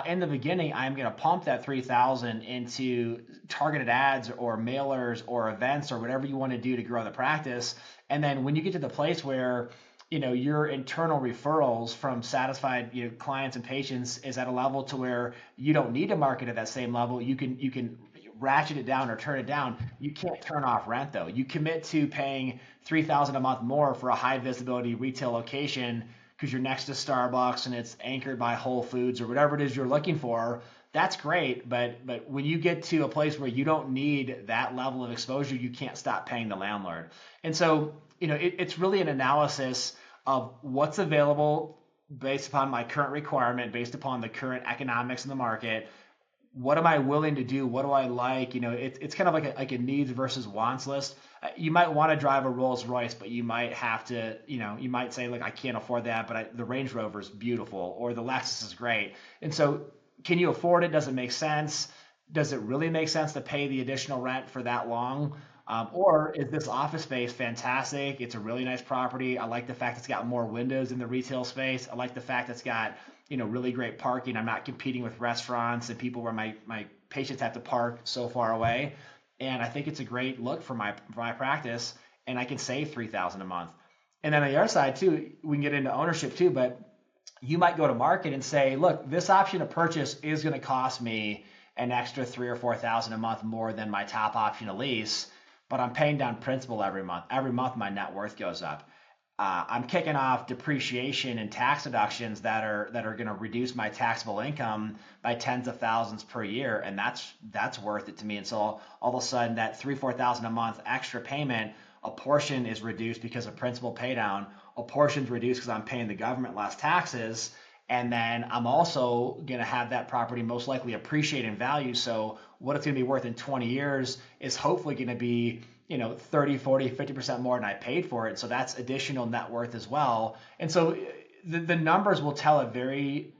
S2: In the beginning, I'm going to pump that 3,000 into targeted ads or mailers or events or whatever you want to do to grow the practice. And then when you get to the place where your internal referrals from satisfied clients and patients is at a level to where you don't need to market at that same level, you can ratchet it down or turn it down. You can't turn off rent though. You commit to paying 3,000 a month more for a high visibility retail location because you're next to Starbucks and it's anchored by Whole Foods or whatever it is you're looking for. That's great, but when you get to a place where you don't need that level of exposure, you can't stop paying the landlord. And so, it's really an analysis of what's available based upon my current requirement, based upon the current economics in the market. What am I willing to do? What do I like? It's kind of like a needs versus wants list. You might want to drive a Rolls Royce, but you might have to, you might say, like, I can't afford that, but the Range Rover is beautiful or the Lexus is great. And so, can you afford it? Does it make sense? Does it really make sense to pay the additional rent for that long? Or is this office space fantastic? It's a really nice property. I like the fact it's got more windows in the retail space. I like the fact it's got really great parking. I'm not competing with restaurants and people where my patients have to park so far away. And I think it's a great look for my practice, and I can save 3,000 a month. And then on the other side too, we can get into ownership too, but you might go to market and say, look, this option of purchase is going to cost me an extra 3 or 4,000 a month more than my top option of lease, but I'm paying down principal every month. Every month my net worth goes up. I'm kicking off depreciation and tax deductions that are going to reduce my taxable income by tens of thousands per year, and that's worth it to me. And so all of a sudden, that 3-4 thousand a month extra payment, a portion is reduced because of principal pay down, a portion's reduced because I'm paying the government less taxes, and then I'm also going to have that property most likely appreciate in value. So what it's going to be worth in 20 years is hopefully going to be 30, 40, 50% more than I paid for it. So that's additional net worth as well. And so the numbers will tell a very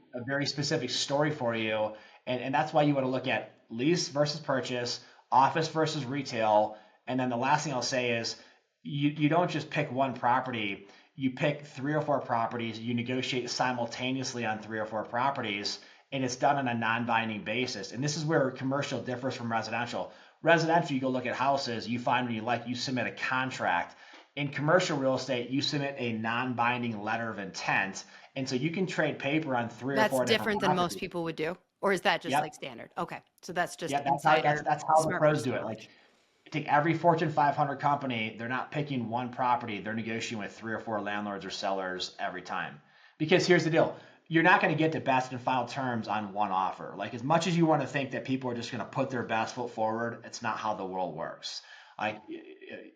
S2: specific story for you. And that's why you want to look at lease versus purchase, office versus retail. And then the last thing I'll say is you don't just pick one property. You pick 3 or 4 properties, you negotiate simultaneously on 3 or 4 properties, and it's done on a non-binding basis. And this is where commercial differs from residential. Residential, you go look at houses, you find what you like, you submit a contract. In commercial real estate, you submit a non-binding letter of intent. And so you can trade paper on three or
S1: That's
S2: four different
S1: different than most
S2: properties.
S1: people would do. Or is that just
S2: Yep.
S1: like standard? Okay. So that's just
S2: Yep.
S1: insider
S2: That's how the
S1: smart
S2: pros do
S1: person
S2: it.
S1: knowledge.
S2: Like, take every Fortune 500 company, they're not picking one property, they're negotiating with three or four landlords or sellers every time. Because here's the deal, you're not going to get the best and final terms on one offer. Like, as much as you want to think that people are just going to put their best foot forward, it's not how the world works. Like,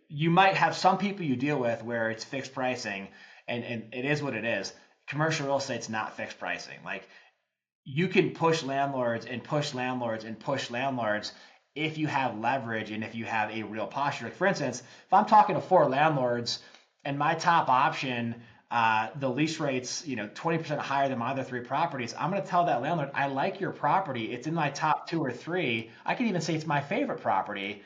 S2: you might have some people you deal with where it's fixed pricing, and it is what it is. Commercial real estate's not fixed pricing. Like, you can push landlords and push landlords and push landlords if you have leverage and if you have a real posture. Like, for instance, if I'm talking to four landlords and my top option, the lease rate's 20% higher than my other three properties, I'm going to tell that landlord, I like your property. It's in my top two or three. I can even say it's my favorite property,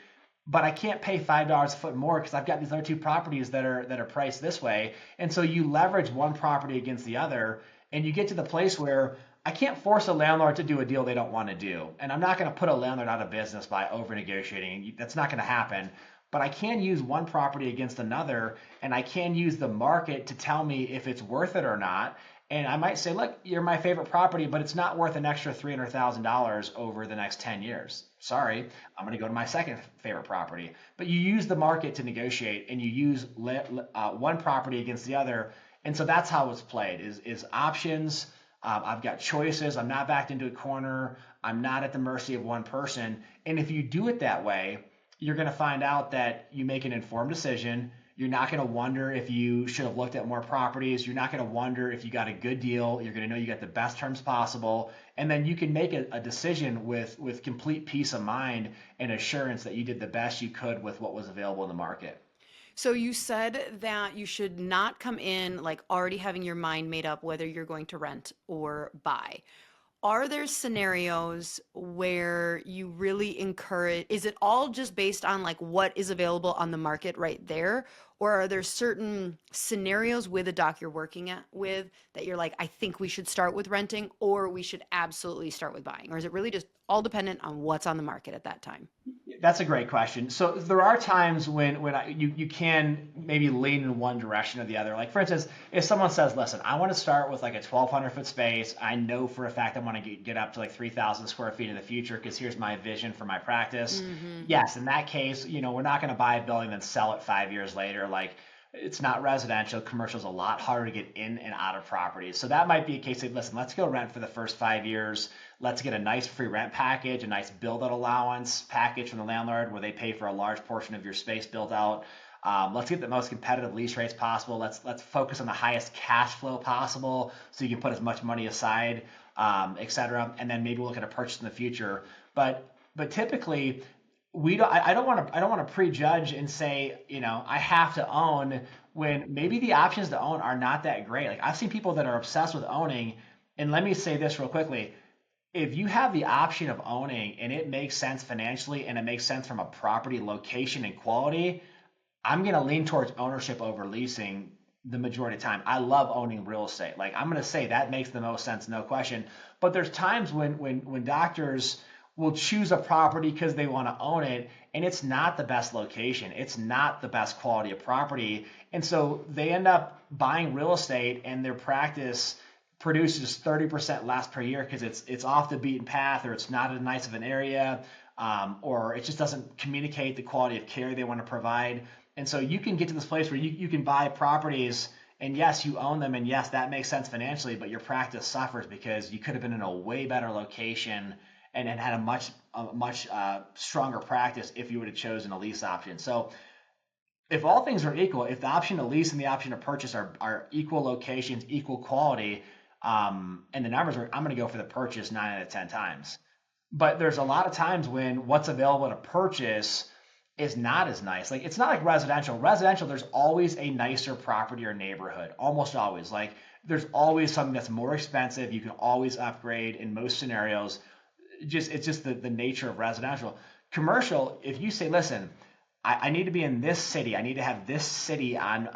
S2: but I can't pay $5 a foot more because I've got these other two properties that are priced this way. And so you leverage one property against the other, and you get to the place where I can't force a landlord to do a deal they don't want to do. And I'm not going to put a landlord out of business by over negotiating. That's not going to happen. But I can use one property against another, and I can use the market to tell me if it's worth it or not. And I might say, look, you're my favorite property, but it's not worth an extra $300,000 over the next 10 years. Sorry, I'm going to go to my second favorite property. But you use the market to negotiate, and you use one property against the other. And so that's how it's played, is options. I've got choices. I'm not backed into a corner. I'm not at the mercy of one person. And if you do it that way, you're going to find out that you make an informed decision. You're not going to wonder if you should have looked at more properties. You're not going to wonder if you got a good deal. You're going to know you got the best terms possible. And then you can make a decision with complete peace of mind and assurance that you did the best you could with what was available in the market.
S1: So you said that you should not come in like already having your mind made up whether you're going to rent or buy. Are there scenarios where you really encourage, is it all just based on like what is available on the market right there? Or are there certain scenarios with a doc you're working with that you're like, I think we should start with renting or we should absolutely start with buying? Or is it really just all dependent on what's on the market at that time?
S2: That's a great question. So there are times when you can maybe lean in one direction or the other. Like, for instance, if someone says, "Listen, I want to start with like a 1,200-foot space. I know for a fact I want to get up to like 3,000 square feet in the future because here's my vision for my practice."
S1: Mm-hmm.
S2: Yes, in that case, we're not going to buy a building and sell it 5 years later. Like, it's not residential. Commercial is a lot harder to get in and out of properties. So that might be a case of, listen, let's go rent for the first 5 years. Let's get a nice free rent package, a nice build out allowance package from the landlord where they pay for a large portion of your space built out. Let's get the most competitive lease rates possible. Let's focus on the highest cash flow possible so you can put as much money aside, et cetera. And then maybe we'll look at a purchase in the future. But typically, we don't. I don't want to prejudge and say, I have to own when maybe the options to own are not that great. Like, I've seen people that are obsessed with owning. And let me say this real quickly: if you have the option of owning and it makes sense financially and it makes sense from a property location and quality, I'm going to lean towards ownership over leasing the majority of the time. I love owning real estate. Like, I'm going to say that makes the most sense, no question. But there's times when doctors will choose a property because they want to own it, and it's not the best location. It's not the best quality of property. And so they end up buying real estate and their practice produces 30% less per year because it's off the beaten path, or it's not as nice of an area, or it just doesn't communicate the quality of care they want to provide. And so you can get to this place where you can buy properties, and yes, you own them, and yes, that makes sense financially, but your practice suffers because you could have been in a way better location and had a much stronger practice if you would have chosen a lease option. So if all things are equal, if the option to lease and the option to purchase are equal locations, equal quality, and the numbers are, I'm going to go for the purchase 9 out of 10 times. But there's a lot of times when what's available to purchase is not as nice. Like, it's not like residential. Residential, there's always a nicer property or neighborhood, almost always. Like, there's always something that's more expensive. You can always upgrade in most scenarios. It's just the nature of residential. Commercial, if you say, listen, I need to be in this city. I need to have this city on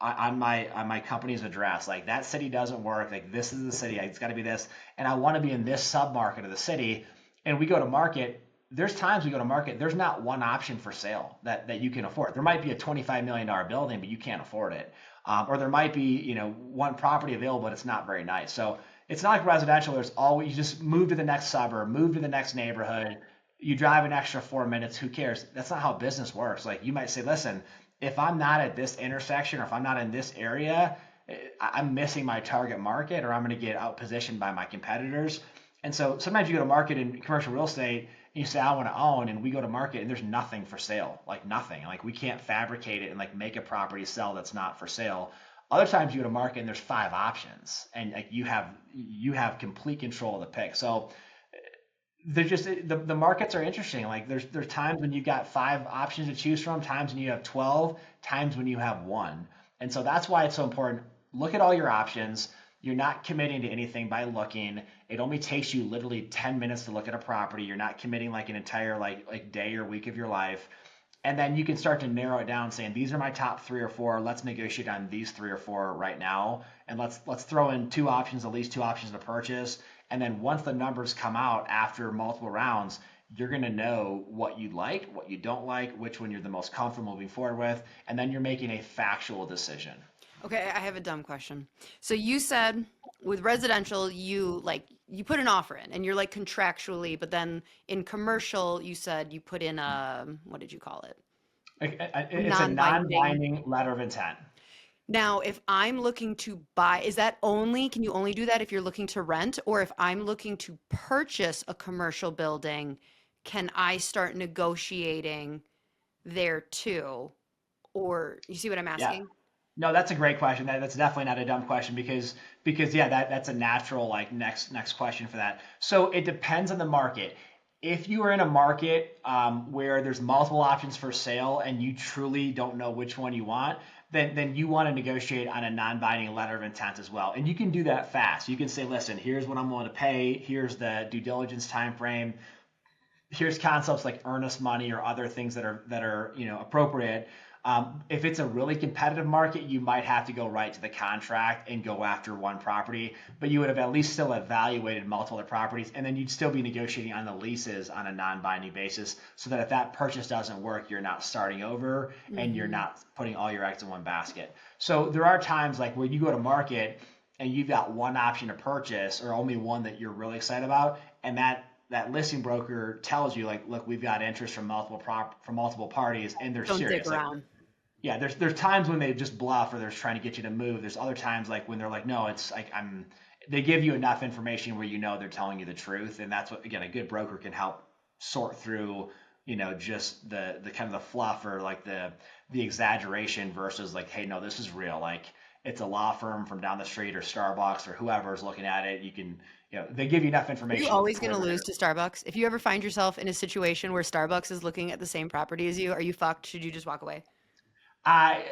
S2: my company's address. Like, that city doesn't work. Like, this is the city. It's got to be this, and I want to be in this submarket of the city. And we go to market. There's times we go to market. There's not one option for sale that you can afford. There might be a $25 million building, but you can't afford it. Or there might be one property available, but it's not very nice. So it's not like residential. There's always, you just move to the next suburb, move to the next neighborhood. You drive an extra 4 minutes. Who cares? That's not how business works. Like you might say, listen, if I'm not at this intersection or if I'm not in this area, I'm missing my target market or I'm going to get out positioned by my competitors. And so sometimes you go to market in commercial real estate and you say, I want to own, and we go to market and there's nothing for sale, like nothing. Like we can't fabricate it and like make a property sell that's not for sale. Other times you go to market and there's five options and like you have complete control of the pick. So they're just the markets are interesting. Like there's times when you've got five options to choose from, times when you have 12, times when you have one. And so that's why it's so important. Look at all your options. You're not committing to anything by looking. It only takes you literally 10 minutes to look at a property. You're not committing like an entire like day or week of your life. And then you can start to narrow it down saying, these are my top three or four. Let's negotiate on these three or four right now. And let's throw in two options, at least two options to purchase. And then once the numbers come out after multiple rounds, you're going to know what you like, what you don't like, which one you're the most comfortable moving forward with. And then you're making a factual decision.
S1: Okay, I have a dumb question. So you said with residential, you put an offer in and you're like contractually, but then in commercial, you said you put in a, what did you call it?
S2: It's a
S1: Non-binding.
S2: non-binding letter of intent.
S1: Now, if I'm looking to buy, can you only do that if you're looking to rent? Or if I'm looking to purchase a commercial building, can I start negotiating there too? Or you see what I'm
S2: Yeah.
S1: asking?
S2: No, that's a great question. That's definitely not a dumb question because yeah, that's a natural like next question for that. So it depends on the market. If you are in a market where there's multiple options for sale and you truly don't know which one you want, then you want to negotiate on a non-binding letter of intent as well. And you can do that fast. You can say, listen, here's what I'm willing to pay. Here's the due diligence time frame. Here's concepts like earnest money or other things that are appropriate. If it's a really competitive market, you might have to go right to the contract and go after one property, but you would have at least still evaluated multiple other properties, and then you'd still be negotiating on the leases on a non-binding basis, so that if that purchase doesn't work, you're not starting over and you're
S1: Hmm.
S2: not putting all your eggs in one basket. So there are times like where you go to market and you've got one option to purchase or only one that you're really excited about, and that listing broker tells you like, look, we've got interest from multiple parties and they're
S1: Don't dig
S2: serious. Like
S1: around.
S2: yeah, there's times when they just bluff or they're trying to get you to move. There's other times like when they're like, no, it's like they give you enough information where they're telling you the truth, and that's what again a good broker can help sort through, just the kind of the fluff or like the exaggeration versus like, hey, no, this is real. Like it's a law firm from down the street or Starbucks or whoever's looking at it. You can, they give you enough
S1: Are you
S2: information
S1: always going to lose
S2: perimeter.
S1: to Starbucks? If you ever find yourself in a situation where Starbucks is looking at the same property as you, are you fucked? Should you just walk away?
S2: I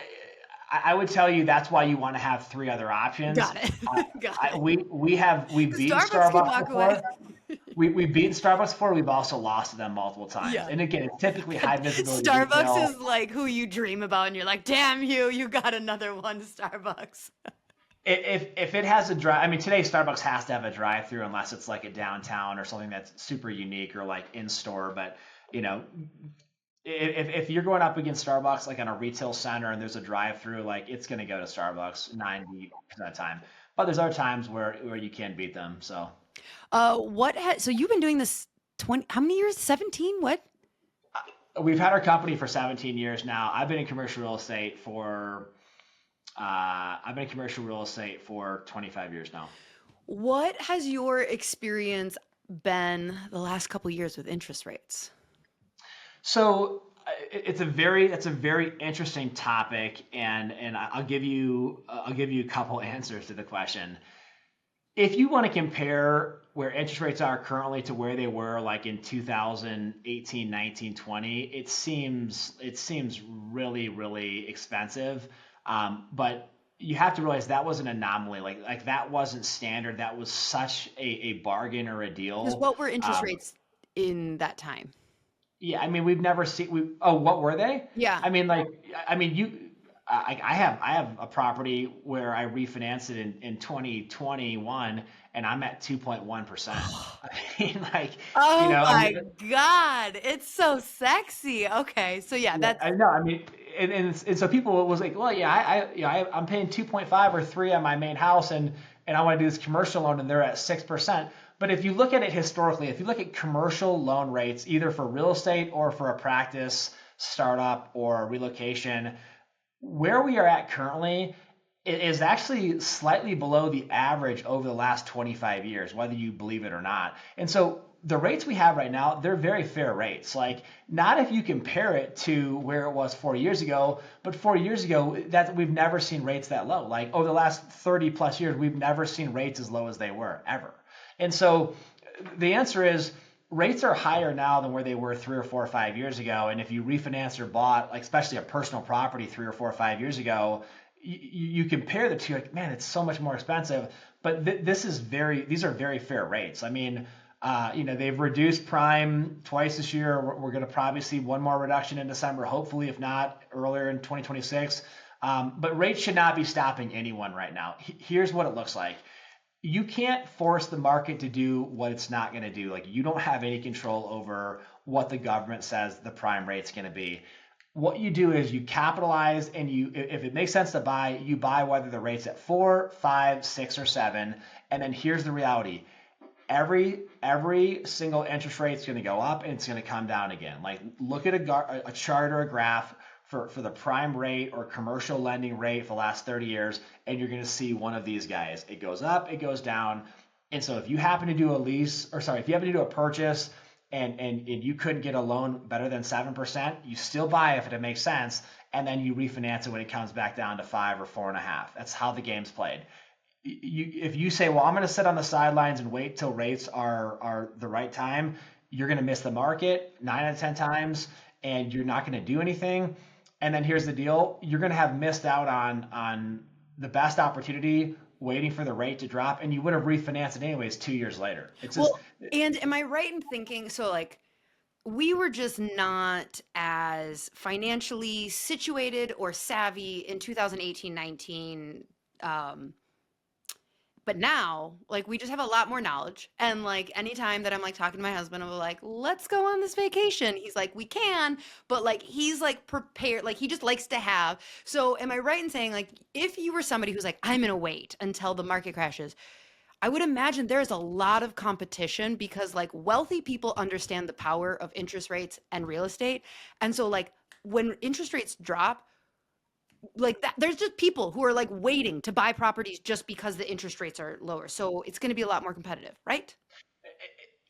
S2: I would tell you that's why you want to have three other options.
S1: Got it.
S2: Uh,
S1: Got
S2: I,
S1: it.
S2: we've
S1: 'Cause
S2: beaten
S1: Starbucks can
S2: Starbucks
S1: walk away.
S2: before. We've beaten Starbucks before. We've also lost to them multiple times.
S1: Yeah.
S2: And again, it's typically high visibility
S1: Starbucks
S2: retail.
S1: is like who you dream about, and you're like, damn you, you got another one, Starbucks.
S2: If it has a drive, I mean, today Starbucks has to have a drive-through unless it's like a downtown or something that's super unique or like in store. But you know, if you're going up against Starbucks like on a retail center and there's a drive-through, like it's going to go to Starbucks 90% of the time. But there's other times where you can beat them. So
S1: So you've been doing this 20, how many years? 17? What?
S2: we've had our company for 17 years now. I've been in commercial real estate for 25 years now.
S1: What has your experience been the last couple years with interest rates?
S2: So it's a very interesting topic, and I'll give you a couple answers to the question. If you want to compare where interest rates are currently to where they were like in 2018, 19, 20, it seems really really expensive. But you have to realize that was an anomaly. Like that wasn't standard. That was such a bargain or a
S1: Because
S2: deal.
S1: what were interest
S2: Um,
S1: rates in that time?
S2: Yeah, I mean, we've never seen. What were they?
S1: Yeah.
S2: I mean, like, I mean, I have a property where I refinanced it in 2021, and I'm at 2.1%. I mean, like,
S1: Oh
S2: I
S1: my
S2: mean,
S1: God. It's so sexy. Okay. So yeah,
S2: yeah,
S1: that's
S2: I know. I mean, and so people was like, well, yeah, I'm paying 2.5 or 3 on my main house, and and I want to do this commercial loan and they're at 6%. But if you look at it historically, if you look at commercial loan rates, either for real estate or for a practice, startup, or relocation, where we are at currently is actually slightly below the average over the last 25 years, whether you believe it or not. And so the rates we have right now, they're very fair rates. Like, not if you compare it to where it was 4 years ago, but 4 years ago, that we've never seen rates that low. Like, over the last 30 plus years, we've never seen rates as low as they were ever. And so the answer is, rates are higher now than where they were 3 or 4 or 5 years ago. And if you refinance or bought, like especially a personal property 3 or 4 or 5 years ago, you compare the two, like, man, it's so much more expensive. But these are very fair rates. I mean, they've reduced prime twice this year. We're going to probably see one more reduction in December, hopefully, if not earlier in 2026. But rates should not be stopping anyone right now. Here's what it looks like. You can't force the market to do what it's not going to do. Like, you don't have any control over what the government says the prime rate's going to be. What you do is you capitalize, and if it makes sense to buy, you buy whether the rate's at 4, 5, 6, or 7. And then here's the reality. Every single interest rate is going to go up and it's going to come down again. Like, look at a chart or a graph for the prime rate or commercial lending rate for the last 30 years, and you're going to see one of these guys. It goes up, it goes down. And so if you happen to do a purchase and you couldn't get a loan better than 7%, you still buy if it makes sense, and then you refinance it when it comes back down to 5 or 4.5. That's how the game's played. If you say, well, I'm going to sit on the sidelines and wait till rates are the right time, you're going to miss the market 9 out of 10 times, and you're not going to do anything. And then here's the deal. You're going to have missed out on the best opportunity waiting for the rate to drop, and you would have refinanced it anyways 2 years later. It's just,
S1: and am I right in thinking, so like, we were just not as financially situated or savvy in 2018, 19, but now, like, we just have a lot more knowledge. And like, anytime that I'm like talking to my husband, I'm like, let's go on this vacation. He's like, we can, but like, he's like prepared, like he just likes to have. So am I right in saying, like, if you were somebody who's like, I'm gonna wait until the market crashes, I would imagine there's a lot of competition because like wealthy people understand the power of interest rates and real estate. And so like, when interest rates drop, like that, there's just people who are like waiting to buy properties just because the interest rates are lower. So it's going to be a lot more competitive, right?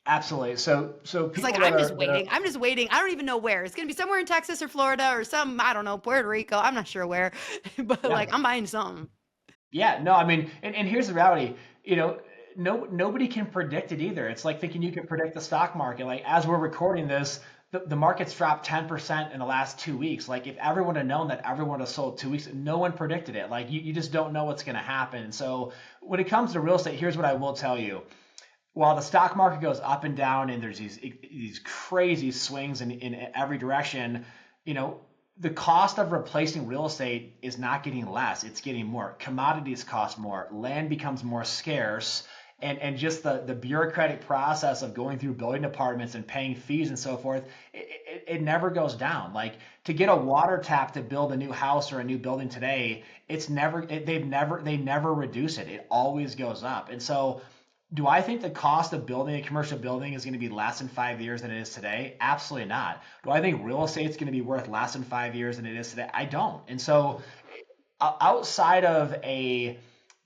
S2: absolutely. So
S1: It's like,
S2: people that are that are
S1: I'm just waiting. I don't even know where. It's going to be somewhere in Texas or Florida or some, I don't know, Puerto Rico. I'm not sure where, but
S2: yeah.
S1: like, I'm buying something.
S2: Yeah, no, I mean, and here's the reality. You know, nobody can predict it either. It's like thinking you can predict the stock market. Like, as we're recording this, the market's dropped 10% in the last 2 weeks. Like, if everyone had known that everyone would have sold 2 weeks, no one predicted it. Like, you just don't know what's going to happen. So when it comes to real estate, here's what I will tell you. While the stock market goes up and down and there's these crazy swings in every direction, you know, the cost of replacing real estate is not getting less, it's getting more. Commodities cost more, land becomes more scarce, and just the bureaucratic process of going through building departments and paying fees and so forth, it never goes down. Like, to get a water tap to build a new house or a new building today, they never reduce it. It always goes up. And so, do I think the cost of building a commercial building is going to be less in 5 years than it is today? Absolutely not. Do I think real estate is going to be worth less in 5 years than it is today? I don't. And so, outside of a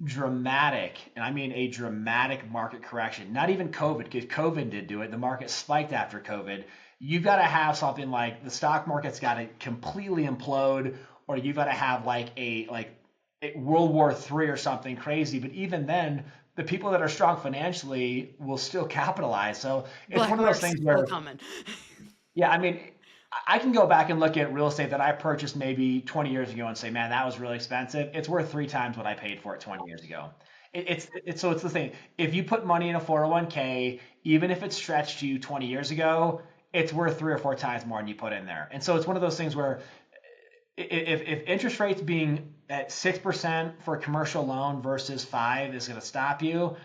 S2: dramatic, and I mean a dramatic market correction, not even COVID, because COVID did do it, the market spiked after COVID. You've got to have something like the stock market's got to completely implode, or you've got to have like a World War III or something crazy. But even then, the people that are strong financially will still capitalize. So it's
S1: Black
S2: one of those
S1: marks
S2: things
S1: still
S2: where,
S1: coming.
S2: yeah, I mean, I can go back and look at real estate that I purchased maybe 20 years ago and say, man, that was really expensive. It's worth 3 times what I paid for it 20 years ago. So it's the thing. If you put money in a 401k, even if it stretched you 20 years ago, it's worth 3 or 4 times more than you put in there. And so it's one of those things where if interest rates being at 6% for a commercial loan versus 5 is going to stop you,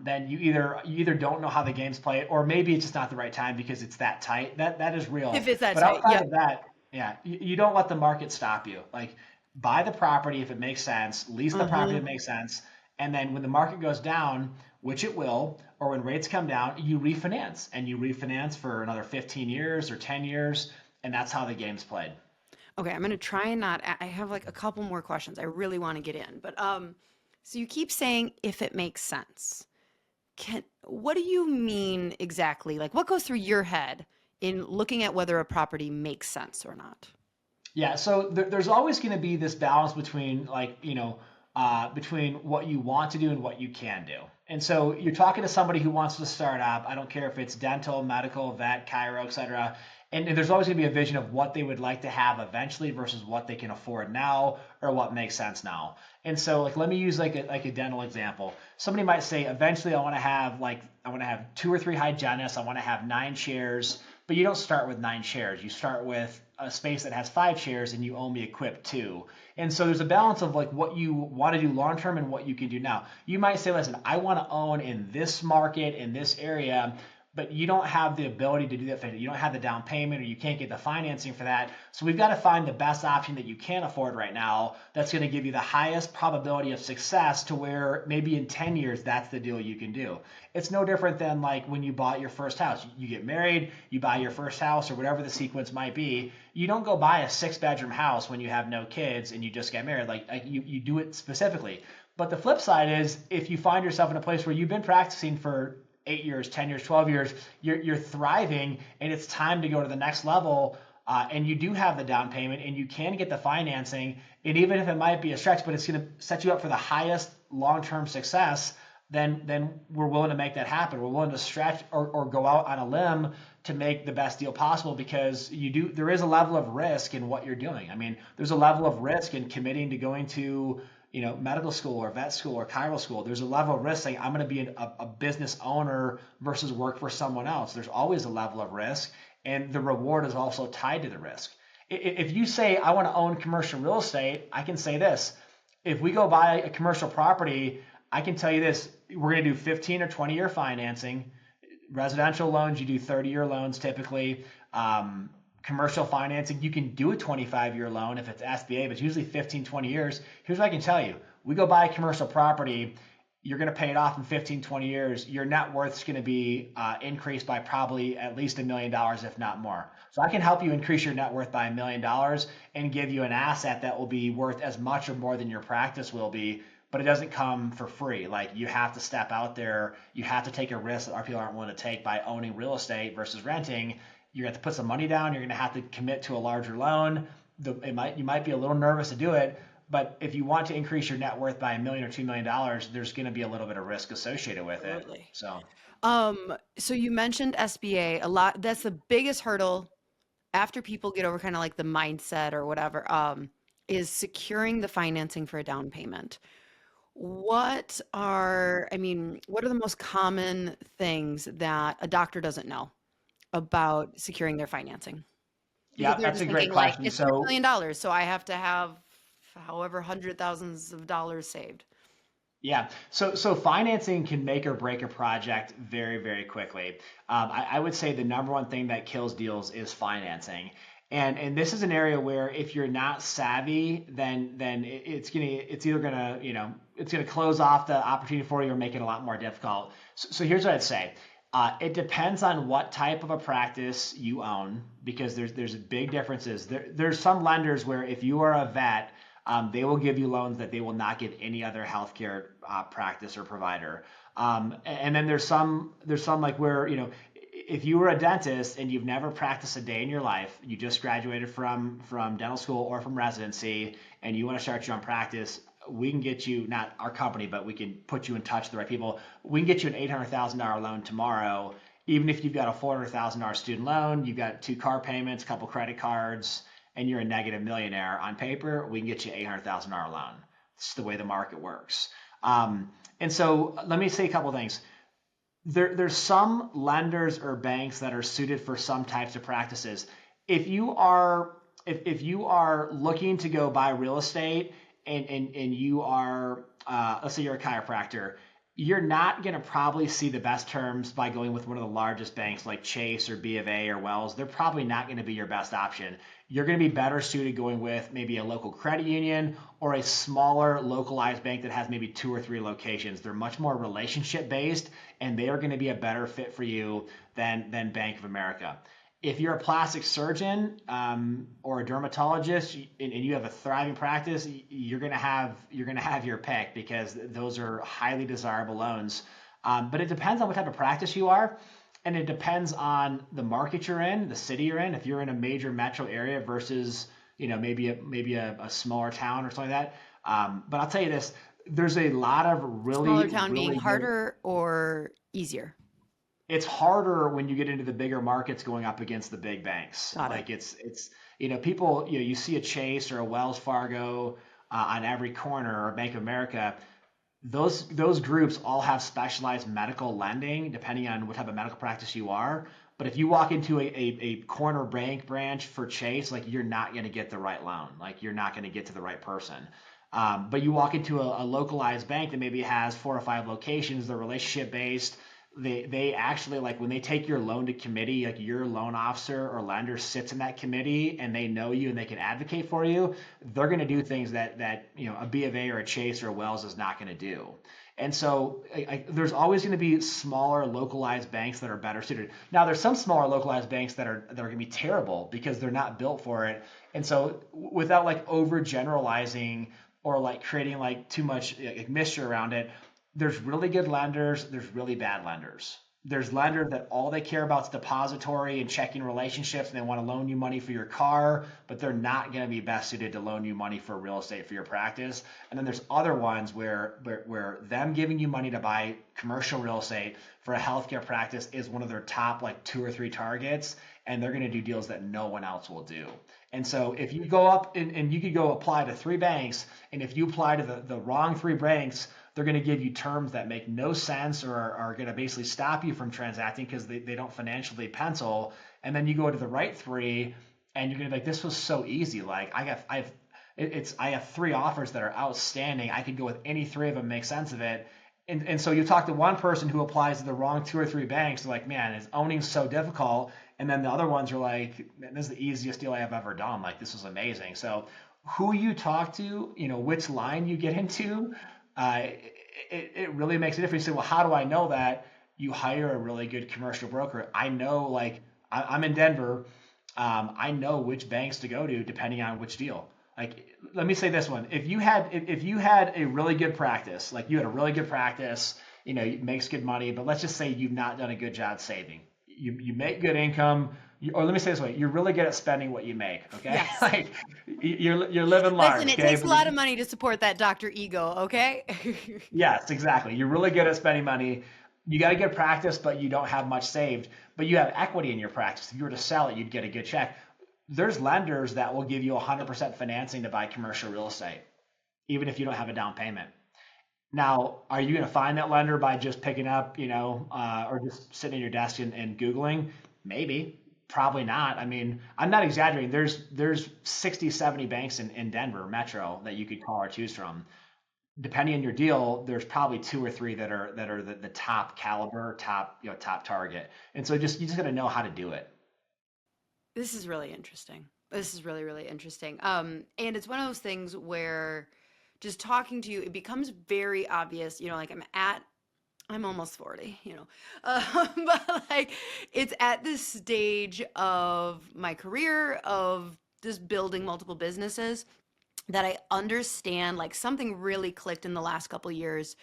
S2: then you either don't know how the game's played, or maybe it's just not the right time because it's that tight. That is real.
S1: If it's that
S2: But
S1: tight,
S2: outside
S1: yep.
S2: of that, yeah, you don't let the market stop you. Like, buy the property if it makes sense, lease the property if
S1: Mm-hmm.
S2: it makes sense, And then when the market goes down, which it will, or when rates come down, you refinance, and you refinance for another 15 years or 10 years. And that's how the game's played.
S1: Okay, I'm gonna try and not. I have like a couple more questions. I really want to get in, but so you keep saying if it makes sense. What do you mean exactly? Like, what goes through your head in looking at whether a property makes sense or not?
S2: Yeah, so there's always going to be this balance between between what you want to do and what you can do. And so you're talking to somebody who wants to start up. I don't care if it's dental, medical, vet, chiro, et cetera. And there's always going to be a vision of what they would like to have eventually versus what they can afford now or what makes sense now. And so like let me use like a dental example. Somebody might say eventually I want to have two or three hygienists. I want to have 9 chairs, but you don't start with 9 chairs. You start with a space that has 5 chairs and you only equip two. And so there's a balance of like what you want to do long term and what you can do now. You might say, listen, I want to own in this market, in this area, but you don't have the ability to do that. You don't have the down payment or you can't get the financing for that. So we've got to find the best option that you can afford right now that's going to give you the highest probability of success to where maybe in 10 years, that's the deal you can do. It's no different than like when you bought your first house. You get married, you buy your first house or whatever the sequence might be. You don't go buy a 6-bedroom house when you have no kids and you just get married. Like you do it specifically. But the flip side is if you find yourself in a place where you've been practicing for 8 years, 10 years, 12 years, you're thriving and it's time to go to the next level. And you do have the down payment and you can get the financing. And even if it might be a stretch, but it's going to set you up for the highest long-term success, then we're willing to make that happen. We're willing to stretch or go out on a limb to make the best deal possible because there is a level of risk in what you're doing. I mean, there's a level of risk in committing to going to medical school or vet school or chiro school. There's a level of risk saying I'm going to be a business owner versus work for someone else. There's always a level of risk, and the reward is also tied to the risk. If you say I want to own commercial real estate, I can say this. If we go buy a commercial property, I can tell you this, we're going to do 15 or 20-year financing. Residential loans, you do 30-year loans typically. Commercial financing, you can do a 25-year loan if it's SBA, but it's usually 15, 20 years. Here's what I can tell you. We go buy a commercial property, you're going to pay it off in 15, 20 years. Your net worth is going to be increased by probably at least $1 million, if not more. So I can help you increase your net worth by $1 million and give you an asset that will be worth as much or more than your practice will be, but it doesn't come for free. Like you have to step out there. You have to take a risk that our people aren't willing to take by owning real estate versus renting. You're going to have to put some money down. You're going to have to commit to a larger loan. You might be a little nervous to do it, but if you want to increase your net worth by $1 million or $2 million, there's going to be a little bit of risk associated with it.
S1: Absolutely.
S2: So
S1: So you mentioned SBA a lot. That's the biggest hurdle after people get over kind of like the mindset or whatever, is securing the financing for a down payment. What are the most common things that a doctor doesn't know about securing their financing? Because
S2: yeah,
S1: they're
S2: that's
S1: just
S2: a great
S1: thinking like
S2: question.
S1: it's $100
S2: So
S1: million, so I have to have however hundred thousands of dollars saved.
S2: yeah, so financing can make or break a project very, very quickly. I would say the number one thing that kills deals is financing. And this is an area where if you're not savvy, then it's either gonna it's gonna close off the opportunity for you or make it a lot more difficult. So here's what I'd say. It depends on what type of a practice you own because there's big differences. There's some lenders where if you are a vet, they will give you loans that they will not give any other healthcare practice or provider. And then there's some like where if you were a dentist and you've never practiced a day in your life, you just graduated from dental school or from residency, and you want to start your own practice, we can get you, not our company, but we can put you in touch with the right people. We can get you an $800,000 loan tomorrow, even if you've got a $400,000 student loan, you've got 2 car payments, a couple credit cards, and you're a negative millionaire on paper, we can get you an $800,000 loan. It's the way the market works. And so let me say a couple of things. There's some lenders or banks that are suited for some types of practices. If you are looking to go buy real estate and you are let's say you're a chiropractor, you're not going to probably see the best terms by going with one of the largest banks like Chase or B of A or Wells. They're probably not going to be your best option. You're going to be better suited going with maybe a local credit union or a smaller localized bank that has maybe 2 or 3 locations. They're much more relationship based, and they are going to be a better fit for you than Bank of America. If you're a plastic surgeon or a dermatologist and you have a thriving practice, you're gonna have your pick because those are highly desirable loans. But it depends on what type of practice you are, and it depends on the market you're in, the city you're in. If you're in a major metro area versus maybe a smaller town or something like that. But I'll tell you this: there's a lot of
S1: Smaller
S2: really
S1: town being
S2: really good.
S1: harder or easier?
S2: It's harder when you get into the bigger markets going up against the big banks.
S1: Got it.
S2: Like it's people, you see a Chase or a Wells Fargo on every corner, or Bank of America. Those groups all have specialized medical lending depending on what type of medical practice you are. But if you walk into a corner bank branch for Chase, like you're not going to get the right loan. Like you're not going to get to the right person. But you walk into a localized bank that maybe has 4 or 5 locations, they're relationship based. They actually, like, when they take your loan to committee, like your loan officer or lender sits in that committee and they know you and they can advocate for you. They're going to do things that a B of A or a Chase or a Wells is not going to do. And so there's always going to be smaller localized banks that are better suited. Now there's some smaller localized banks that are going to be terrible because they're not built for it. And so without like overgeneralizing or like creating like too much like mixture around it, there's really good lenders, there's really bad lenders. There's lenders that all they care about is depository and checking relationships, and they want to loan you money for your car, but they're not going to be best suited to loan you money for real estate for your practice. And then there's other ones where them giving you money to buy commercial real estate for a healthcare practice is one of their top like 2 or 3 targets, and they're going to do deals that no one else will do. And so if you go up and you could go apply to 3 banks, and if you apply to the wrong 3 banks, they're going to give you terms that make no sense or are going to basically stop you from transacting because they don't financially pencil. And then you go to the right 3 and you're going to be like, this was so easy. Like I have 3 offers that are outstanding. I could go with any 3 of them, make sense of it. And so you talk to one person who applies to the wrong 2 or 3 banks, they're like, man, it's owning so difficult. And then the other ones are like, man, this is the easiest deal I have ever done. Like, this was amazing. So who you talk to, which line you get into, uh, it really makes a difference. You say, well, how do I know that? You hire a really good commercial broker. I know, like, I'm in Denver. I know which banks to go to depending on which deal. Like, let me say this one: if you had a really good practice, like you had a really good practice, it makes good money, but let's just say you've not done a good job saving. You make good income, or let me say this way: you're really good at spending what you make. Okay,
S1: Yes.
S2: like you're living
S1: Listen,
S2: large.
S1: it
S2: Okay,
S1: takes a lot of money to support that Dr. Ego, okay?
S2: yes, exactly. You're really good at spending money. You got a good practice, but you don't have much saved. But you have equity in your practice. If you were to sell it, you'd get a good check. There's lenders that will give you 100% financing to buy commercial real estate, even if you don't have a down payment. Now, are you going to find that lender by just picking up, or just sitting at your desk and Googling? Maybe, probably not. I mean, I'm not exaggerating. There's 60, 70 banks in Denver Metro that you could call or choose from. Depending on your deal, there's probably 2 or 3 that are the top caliber, top target. And so you just got to know how to do it.
S1: This is really interesting. This is really, really interesting. And it's one of those things where just talking to you, it becomes very obvious, like I'm almost 40, but like it's at this stage of my career of just building multiple businesses that I understand, like something really clicked in the last couple years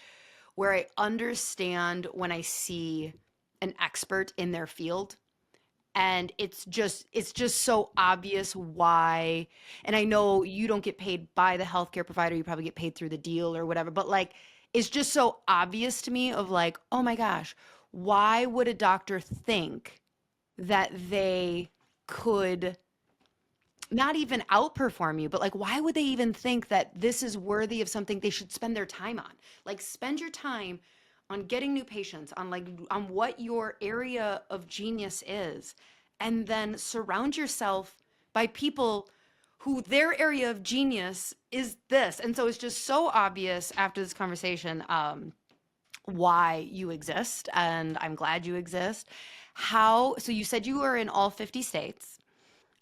S1: where I understand when I see an expert in their field, and it's just so obvious why. And I know you don't get paid by the healthcare provider, you probably get paid through the deal or whatever, but like it's just so obvious to me of like, oh my gosh, why would a doctor think that they could not even outperform you, but like, why would they even think that this is worthy of something they should spend their time on? Like, spend your time on getting new patients, on like, on what your area of genius is, and then surround yourself by people who their area of genius is this. And so it's just so obvious after this conversation, why you exist, and I'm glad you exist. So you said you were in all 50 states.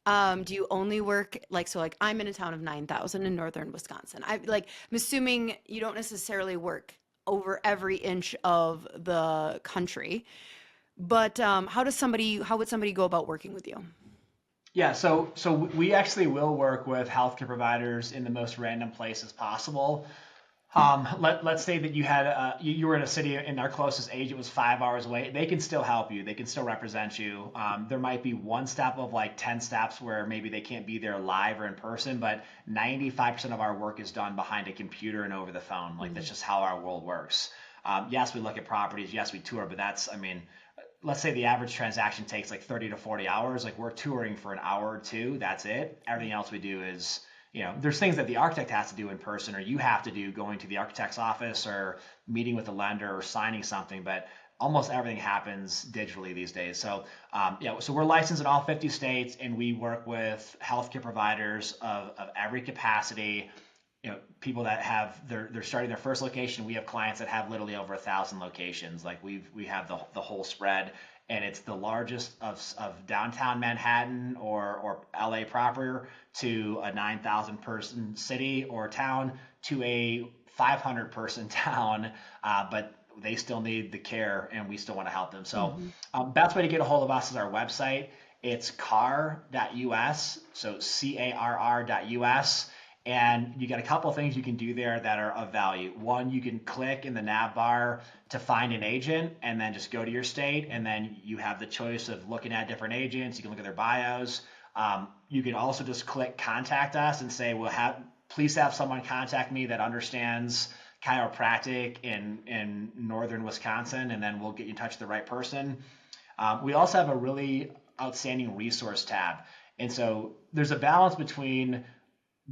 S1: Do you only work like I'm in a town of 9,000 in northern Wisconsin. I'm assuming you don't necessarily work over every inch of the country, but how would somebody go about working with you?
S2: Yeah, so we actually will work with healthcare providers in the most random places possible. Let's say that you were in a city and our closest agent was 5 hours away. They can still help you. They can still represent you. There might be one step of like 10 steps where maybe they can't be there live or in person, but 95% of our work is done behind a computer and over the phone. Like that's just how our world works. Yes, we look at properties. Yes, we tour, but I mean, let's say the average transaction takes like 30 to 40 hours. Like we're touring for an hour or two. That's it. Everything else we do is, there's things that the architect has to do in person or you have to do going to the architect's office or meeting with a lender or signing something. But almost everything happens digitally these days. So we're licensed in all 50 states and we work with healthcare providers of every capacity. People that have they're starting their first location. We have clients that have literally over 1,000 locations. Like we have the whole spread, and it's the largest of downtown Manhattan or LA proper to a 9,000 person city or town to a 500 person town, but they still need the care and we still want to help them. So
S1: Hmm.
S2: best way to get a hold of us is our website. It's carr.us, so carr.us. And you got a couple of things you can do there that are of value. One, you can click in the nav bar to find an agent and then just go to your state. And then you have the choice of looking at different agents. You can look at their bios. You can also just click contact us and say, please have someone contact me that understands chiropractic in northern Wisconsin. And then we'll get you in touch with the right person. We also have a really outstanding resource tab. And so there's a balance between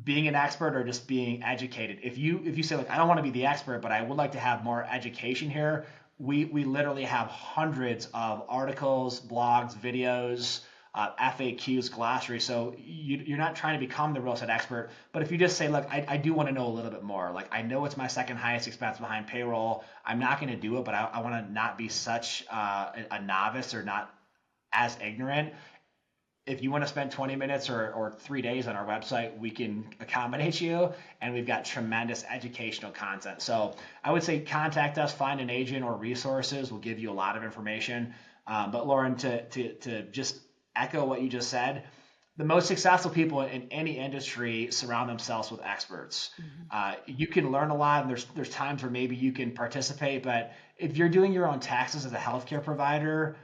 S2: being an expert or just being educated. If you say like I don't want to be the expert, but I would like to have more education here, we literally have hundreds of articles, blogs, videos, FAQs, glossary. So you're not trying to become the real estate expert, but if you just say, look, I do want to know a little bit more. Like I know it's my second highest expense behind payroll. I'm not going to do it, but I want to not be such a novice or not as ignorant. If you want to spend 20 minutes or 3 days on our website, we can accommodate you. And we've got tremendous educational content. So I would say contact us, find an agent or resources. We'll give you a lot of information. But Lauren, to just echo what you just said, the most successful people in any industry surround themselves with experts. You can learn a lot, and there's times where maybe you can participate, but if you're doing your own taxes as a healthcare provider,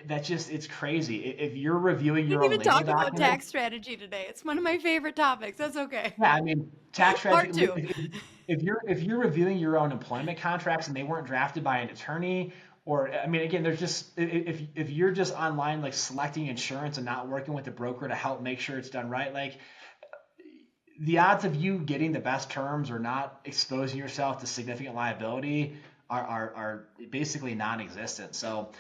S2: it's crazy. If you're reviewing
S1: We
S2: your
S1: didn't
S2: own
S1: even
S2: legal
S1: talk about
S2: documents,
S1: tax strategy today. It's one of my favorite topics. That's okay.
S2: yeah, I mean tax strategy.
S1: Part two.
S2: If you're reviewing your own employment contracts and they weren't drafted by an attorney, or I mean, again, there's just if you're just online like selecting insurance and not working with a broker to help make sure it's done right, like the odds of you getting the best terms or not exposing yourself to significant liability are basically non-existent. So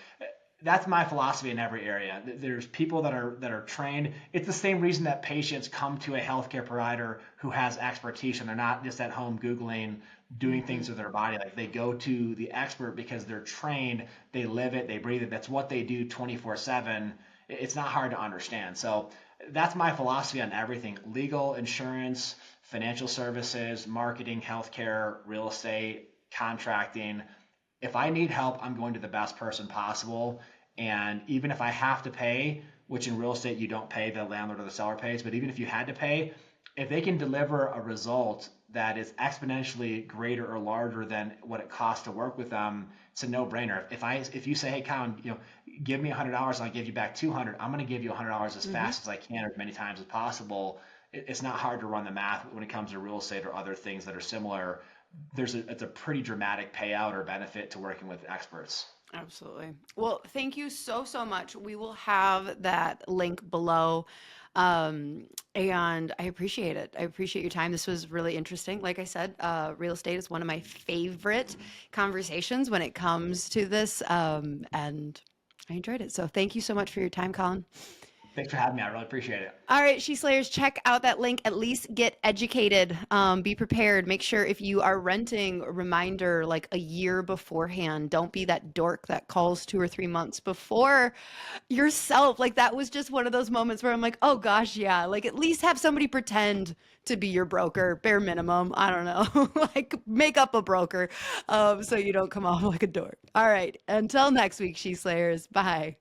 S2: that's my philosophy in every area. There's people that are trained. It's the same reason that patients come to a healthcare provider who has expertise and they're not just at home Googling doing
S1: Hmm.
S2: things with their body. Like they go to the expert because they're trained, they live it, they breathe it. That's what they do 24/7. It's not hard to understand. So that's my philosophy on everything: legal, insurance, financial services, marketing, healthcare, real estate, contracting. If I need help, I'm going to the best person possible. And even if I have to pay, which in real estate you don't pay, the landlord or the seller pays, but even if you had to pay, if they can deliver a result that is exponentially greater or larger than what it costs to work with them, it's a no-brainer. If you say, hey, Colin, give me $100 and I'll give you back 200, I'm going to give you $100 as
S1: Hmm.
S2: fast as I can or as many times as possible. It's not hard to run the math when it comes to real estate or other things that are similar. It's a pretty dramatic payout or benefit to working with experts.
S1: Absolutely. Well, thank you so, so much. We will have that link below. And I appreciate it. I appreciate your time. This was really interesting. Like I said, real estate is one of my favorite conversations when it comes to this. And I enjoyed it. So thank you so much for your time, Colin.
S2: Thanks for having me. I really appreciate it.
S1: All right, She Slayers, check out that link. At least get educated. Be prepared. Make sure if you are renting, a reminder like a year beforehand. Don't be that dork that calls 2 or 3 months before yourself. Like that was just one of those moments where I'm like, oh gosh, yeah. Like at least have somebody pretend to be your broker, bare minimum. I don't know, like make up a broker, so you don't come off like a dork. All right, until next week, She Slayers. Bye.